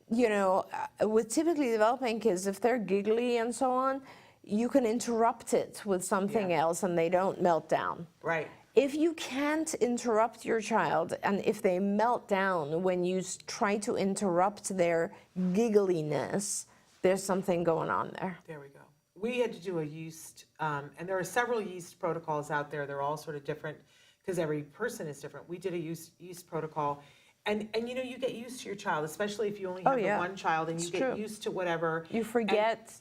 with typically developing kids, if they're giggly and so on, you can interrupt it with something else and they don't melt down. Right. If you can't interrupt your child, and if they melt down when you try to interrupt their giggliness, there's something going on there. There we go. We had to do a yeast, and there are several yeast protocols out there. They're all sort of different because every person is different. We did a yeast protocol. And you get used to your child, especially if you only have the one child, and you get used to whatever. You forget,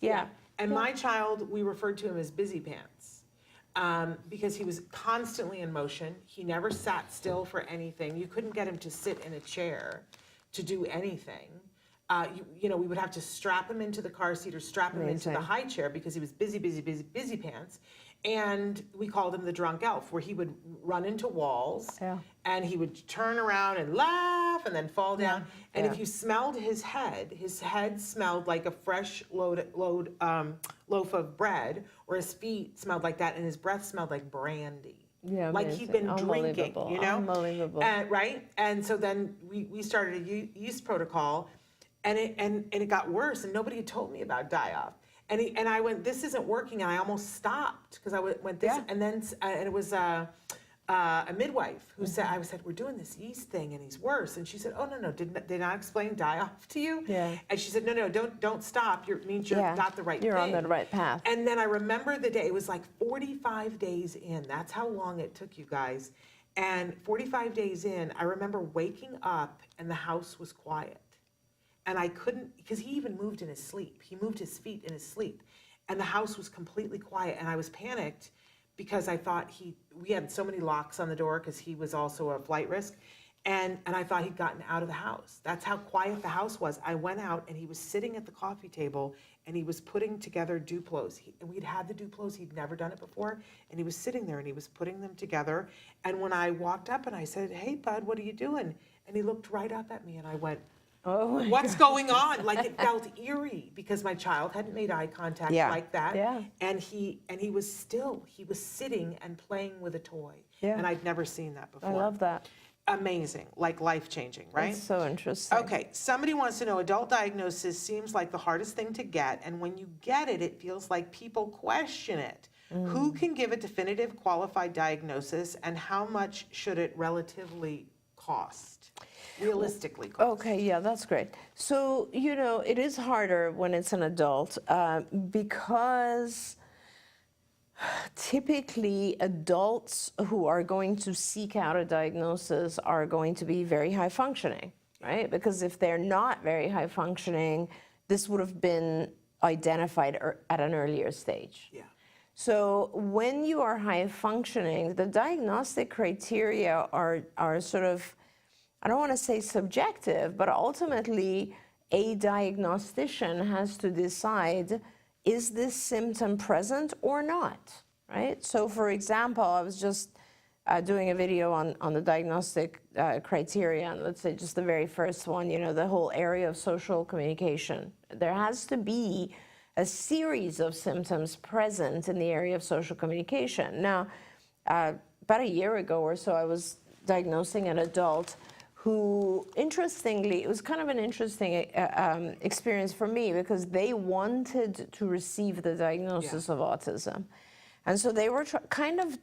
And my child, we referred to him as busy pants because he was constantly in motion. He never sat still for anything. You couldn't get him to sit in a chair to do anything. We would have to strap him into the car seat or strap him into the high chair because he was busy pants. And we called him the drunk elf, where he would run into walls and he would turn around and laugh and then fall down. And if you smelled his head smelled like a fresh loaf of bread, or his feet smelled like that, and his breath smelled like brandy. Yeah, like he'd been drinking, Unbelievable. Right? And so then we started a yeast protocol, and it got worse, and nobody had told me about die-off. And I went, this isn't working, and I almost stopped because I went this, and then and it was a midwife who said, I said, we're doing this yeast thing, and he's worse, and she said, oh no, did I explain die-off to you? Yeah. And she said, no, don't stop. It means you're not the right thing. You're on the right path. And then I remember the day. It was like 45 days in. That's how long it took, you guys. And 45 days in, I remember waking up, and the house was quiet. And I couldn't, because he even moved in his sleep. He moved his feet in his sleep. And the house was completely quiet. And I was panicked because I thought we had so many locks on the door because he was also a flight risk. And I thought he'd gotten out of the house. That's how quiet the house was. I went out, and he was sitting at the coffee table, and he was putting together Duplos. And we'd had the Duplos. He'd never done it before. And he was sitting there, and he was putting them together. And when I walked up and I said, hey, bud, what are you doing? And he looked right up at me, and I went, Oh my What's going on? Like, it felt eerie because my child hadn't made eye contact Yeah. like that. Yeah. And he was still, he was sitting and playing with a toy. Yeah. And I'd never seen that before. I love that. Amazing, like life-changing, right? It's so interesting. Okay, somebody wants to know, adult diagnosis seems like the hardest thing to get, and when you get it, it feels like people question it. Who can give a definitive qualified diagnosis, and how much should it relatively cost? Realistically cost? Okay, yeah, that's great. So, it is harder when it's an adult because typically adults who are going to seek out a diagnosis are going to be very high functioning, right? Because if they're not very high functioning, this would have been identified at an earlier stage. Yeah. So when you are high functioning, the diagnostic criteria are sort of, I don't want to say subjective, but ultimately a diagnostician has to decide, is this symptom present or not, right? So for example, I was just doing a video on the diagnostic criteria, and let's say just the very first one, the whole area of social communication. There has to be a series of symptoms present in the area of social communication. Now, about a year ago or so, I was diagnosing an adult who, interestingly, it was kind of an interesting experience for me because they wanted to receive the diagnosis of autism. And so they were kind of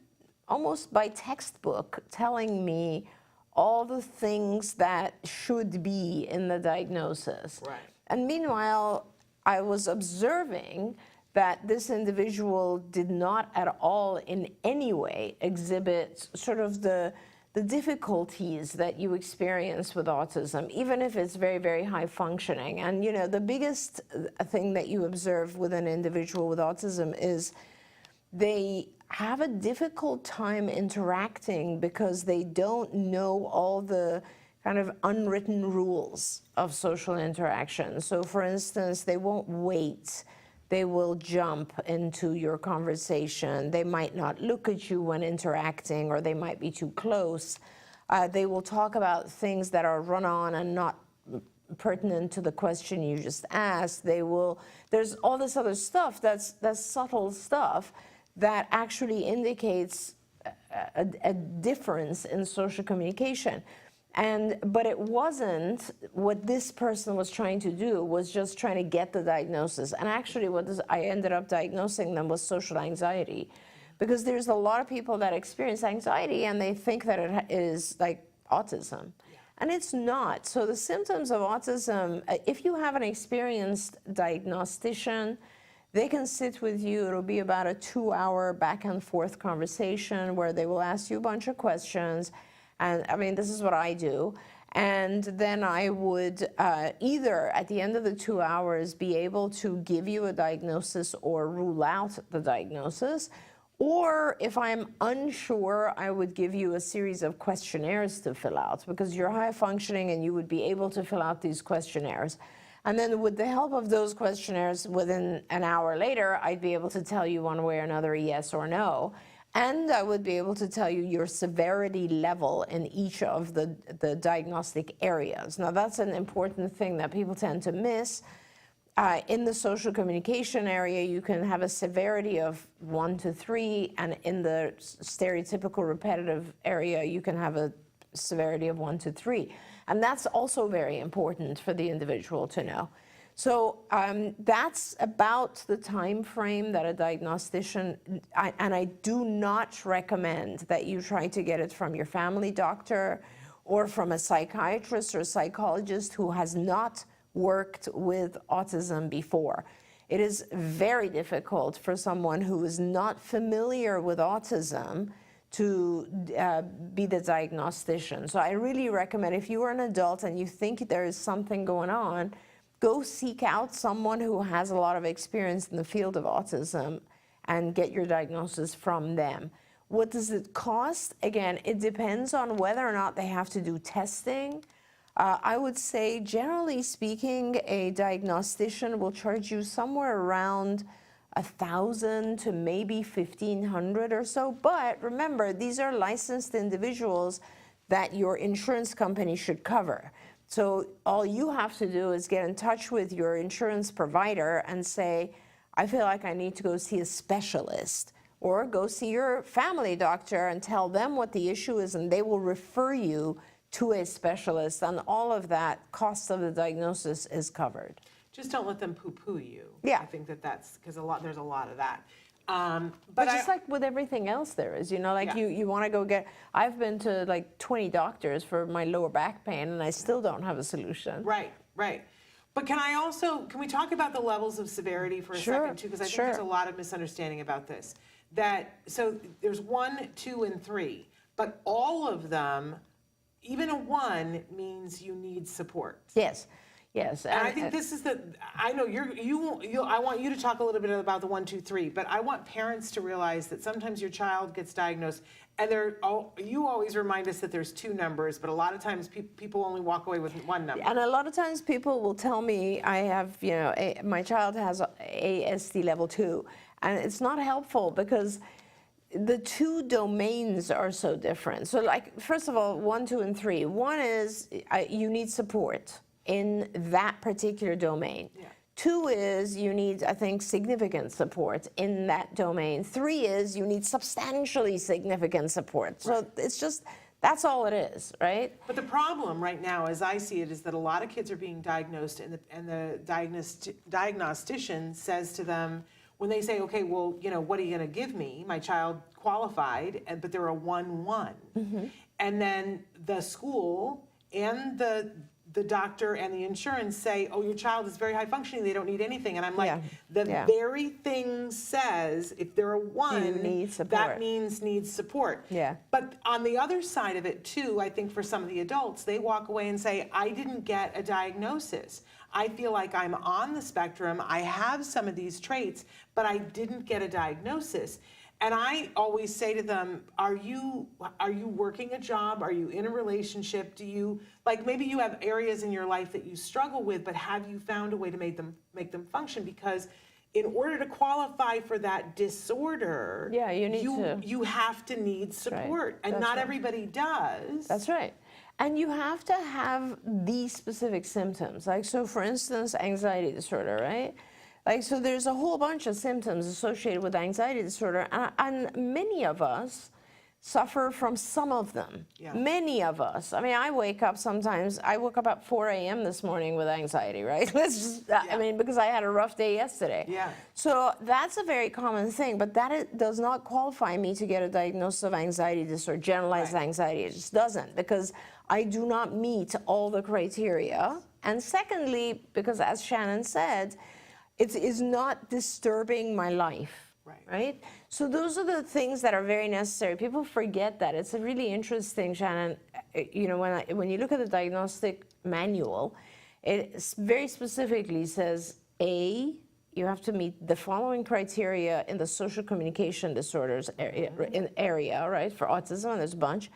almost by textbook telling me all the things that should be in the diagnosis. Right. And meanwhile, I was observing that this individual did not at all in any way exhibit sort of the difficulties that you experience with autism, even if it's very, very high functioning. And the biggest thing that you observe with an individual with autism is they have a difficult time interacting because they don't know all the kind of unwritten rules of social interaction. So for instance, they won't wait. They will jump into your conversation. They might not look at you when interacting, or they might be too close. They will talk about things that are run-on and not pertinent to the question you just asked. There's all this other stuff that's subtle stuff that actually indicates a difference in social communication. But it wasn't what this person was trying to do, was just trying to get the diagnosis. And actually I ended up diagnosing them with social anxiety, because there's a lot of people that experience anxiety and they think that it is like autism. And it's not. So the symptoms of autism, if you have an experienced diagnostician, they can sit with you. It'll be about a 2-hour back and forth conversation where they will ask you a bunch of questions. And I mean, this is what I do. And then I would either at the end of the 2 hours be able to give you a diagnosis or rule out the diagnosis. Or if I'm unsure, I would give you a series of questionnaires to fill out, because you're high functioning and you would be able to fill out these questionnaires. And then with the help of those questionnaires, within an hour later, I'd be able to tell you one way or another, yes or no. And I would be able to tell you your severity level in each of the diagnostic areas. Now, that's an important thing that people tend to miss. In the social communication area, you can have a severity of 1 to 3, and in the stereotypical repetitive area, you can have a severity of 1 to 3. And that's also very important for the individual to know. So that's about the time frame that a diagnostician, and I do not recommend that you try to get it from your family doctor or from a psychiatrist or psychologist who has not worked with autism before. It is very difficult for someone who is not familiar with autism to be the diagnostician. So I really recommend, if you are an adult and you think there is something going on, go seek out someone who has a lot of experience in the field of autism and get your diagnosis from them. What does it cost? Again, it depends on whether or not they have to do testing. I would say, generally speaking, a diagnostician will charge you somewhere around $1,000 to maybe $1,500 or so. But remember, these are licensed individuals that your insurance company should cover. So all you have to do is get in touch with your insurance provider and say, I feel like I need to go see a specialist, or go see your family doctor and tell them what the issue is, and they will refer you to a specialist, and all of that cost of the diagnosis is covered. Just don't let them poo-poo you. Yeah. I think that's, because there's a lot of that. But just like with everything else there is, like Yeah. you want to go get, I've been to like 20 doctors for my lower back pain, and I still don't have a solution. Right. But can we talk about the levels of severity for a second too? Because I think there's a lot of misunderstanding about this. So there's 1, 2, and 3, but all of them, even a 1 means you need support. Yes. And I think this is I know I want you to talk a little bit about the 1, 2, 3, but I want parents to realize that sometimes your child gets diagnosed, and you always remind us that there's 2 numbers, but a lot of times people only walk away with 1 number. And a lot of times people will tell me I have, my child has ASD level 2, and it's not helpful because the 2 domains are so different. So like, first of all, 1, 2, and 3. 1 is you need support in that particular domain. Yeah. 2 is you need, I think, significant support in that domain. 3 is you need substantially significant support. So it's just, that's all it is, right? But the problem right now, as I see it, is that a lot of kids are being diagnosed, and the diagnostician says to them, when they say, okay, well, what are you going to give me? My child qualified, but they're a 1-1. Mm-hmm. And then the school and the doctor and the insurance say, oh, your child is very high functioning, they don't need anything. And I'm like, very thing says, if they're a 1, that means needs support. Yeah. But on the other side of it too, I think for some of the adults, they walk away and say, I didn't get a diagnosis. I feel like I'm on the spectrum, I have some of these traits, but I didn't get a diagnosis. And I always say to them, are you working a job? Are you in a relationship? Do you, maybe you have areas in your life that you struggle with, but have you found a way to make them function? Because in order to qualify for that disorder, you have to need support. Right. And not everybody does. That's right. And you have to have these specific symptoms. So for instance, anxiety disorder, right? So there's a whole bunch of symptoms associated with anxiety disorder, and many of us suffer from some of them. Yeah. Many of us. I mean, I woke up at 4 a.m. this morning with anxiety, right? Because I had a rough day yesterday. Yeah. So that's a very common thing, but does not qualify me to get a diagnosis of anxiety disorder, generalized anxiety. It just doesn't, because I do not meet all the criteria. And secondly, because as Shannon said, it is not disturbing my life, right? So those are the things that are very necessary. People forget that. It's a really interesting, Shannon, when you look at the diagnostic manual, it very specifically says, A, you have to meet the following criteria in the social communication disorders area, right, for autism, and there's a bunch.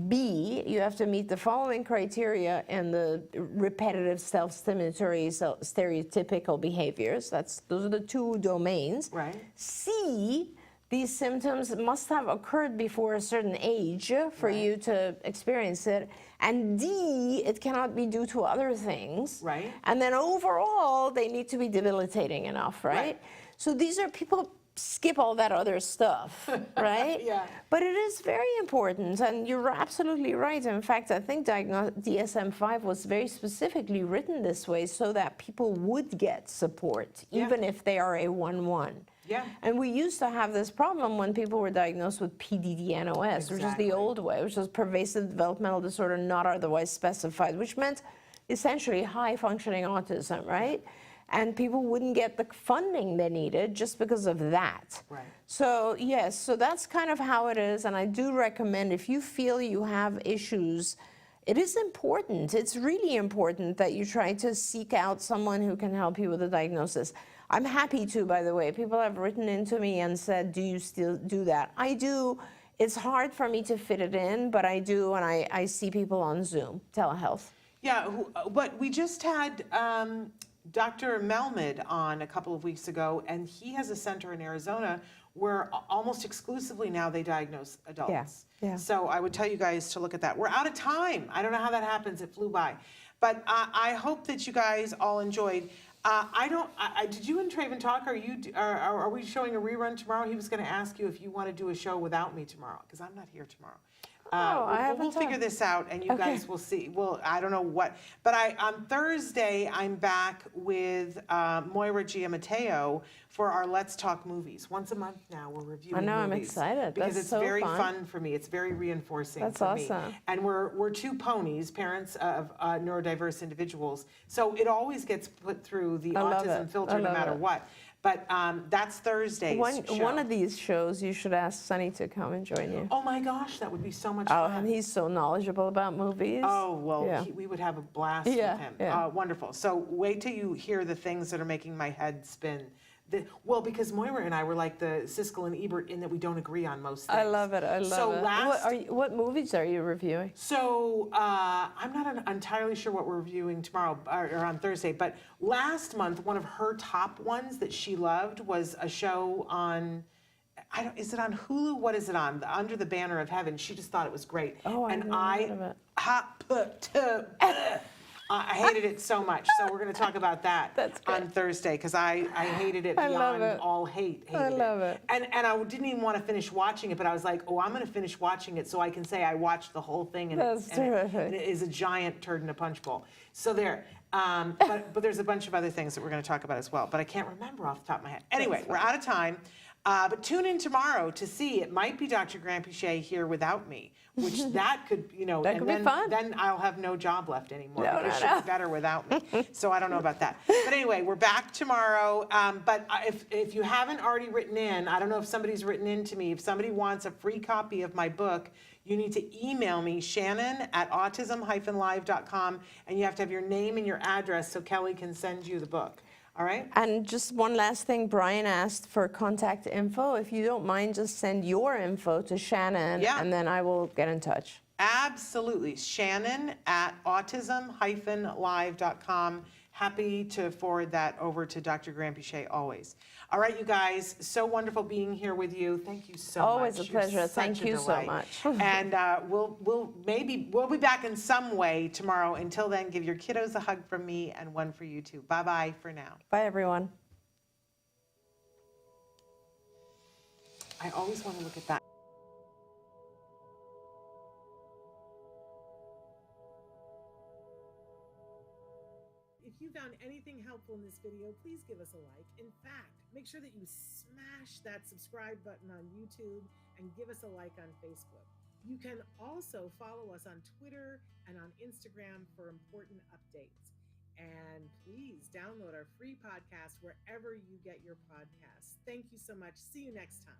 B, you have to meet the following criteria in the repetitive self-stimulatory, stereotypical behaviors. Those are the 2 domains. Right. C, these symptoms must have occurred before a certain age for you to experience it. And D, it cannot be due to other things. Right. And then overall, they need to be debilitating enough, right? So these are people skip all that other stuff, right? Yeah. But it is very important, and you're absolutely right. In fact, I think DSM-5 was very specifically written this way so that people would get support, even if they are a 1-1. Yeah. And we used to have this problem when people were diagnosed with PDD-NOS, which is the old way, which was pervasive developmental disorder not otherwise specified, which meant essentially high-functioning autism, right? And people wouldn't get the funding they needed just because of that. Right. So yes, so that's kind of how it is, and I do recommend, if you feel you have issues, it is important, it's really important that you try to seek out someone who can help you with a diagnosis. I'm happy to, by the way. People have written into me and said, do you still do that? I do. It's hard for me to fit it in, but I do, and I see people on Zoom, telehealth. Yeah, but we just had Dr. Melmed on a couple of weeks ago, and he has a center in Arizona where almost exclusively now they diagnose adults. Yeah. So I would tell you guys to look at that. We're out of time. I don't know how that happens. It flew by. But I hope that you guys all enjoyed. Did you and Traven talk? Are we showing a rerun tomorrow? He was going to ask you if you want to do a show without me tomorrow, because I'm not here tomorrow. We'll figure this out, and you guys will see. Well, I don't know what, but on Thursday I'm back with Moira Giammatteo for our Let's Talk Movies. Once a month now we're reviewing movies. I'm excited. Because That's it's so very fun. fun for me. It's very reinforcing That's for me. awesome. And we're two ponies, parents of neurodiverse individuals. So it always gets put through the autism filter no matter what. But that's Thursday's show. One of these shows, you should ask Sonny to come and join you. Oh my gosh, that would be so much Oh, fun. and he's so knowledgeable about movies. Oh, well, Yeah. we would have a blast with him. Yeah. Wonderful. So wait till you hear the things that are making my head spin. Because Moira and I were like the Siskel and Ebert in that we don't agree on most things. I love it. I love it. What movies are you reviewing? So I'm not entirely sure what we're reviewing tomorrow or on Thursday, but last month, one of her top ones that she loved was a show on, is it on Hulu? What is it on? Under the Banner of Heaven. She just thought it was great. Oh, I never heard of it. I hated it so much. So we're going to talk about that on Thursday, because I hated it beyond all hate. I love it. And I didn't even want to finish watching it, but I was like, I'm going to finish watching it so I can say I watched the whole thing. And That's terrific. it is a giant turd in a punch bowl. So there. But there's a bunch of other things that we're going to talk about as well. But I can't remember off the top of my head. Anyway, we're out of time. But tune in tomorrow to see. It might be Dr. Granpeesheh here without me, which that could, that could be fun. Then I'll have no job left anymore. Because she'll be better without me. So I don't know about that. But anyway, we're back tomorrow. But if you haven't already written in, I don't know if somebody's written in to me. If somebody wants a free copy of my book, you need to email me, Shannon@autism-live.com, and you have to have your name and your address so Kelly can send you the book. All right? And just one last thing, Brian asked for contact info. If you don't mind, just send your info to Shannon, and then I will get in touch. Absolutely. Shannon@autism-live.com. Happy to forward that over to Dr. Granpeesheh always. All right, you guys, so wonderful being here with you. Thank you so much. Always a pleasure. Thank you so much. And we'll be back in some way tomorrow. Until then, give your kiddos a hug from me and one for you too. Bye-bye for now. Bye, everyone. I always want to look at that. If you found anything helpful in this video, please give us a like. In fact, make sure that you smash that subscribe button on YouTube and give us a like on Facebook. You can also follow us on Twitter and on Instagram for important updates. And please download our free podcast wherever you get your podcasts. Thank you so much. See you next time.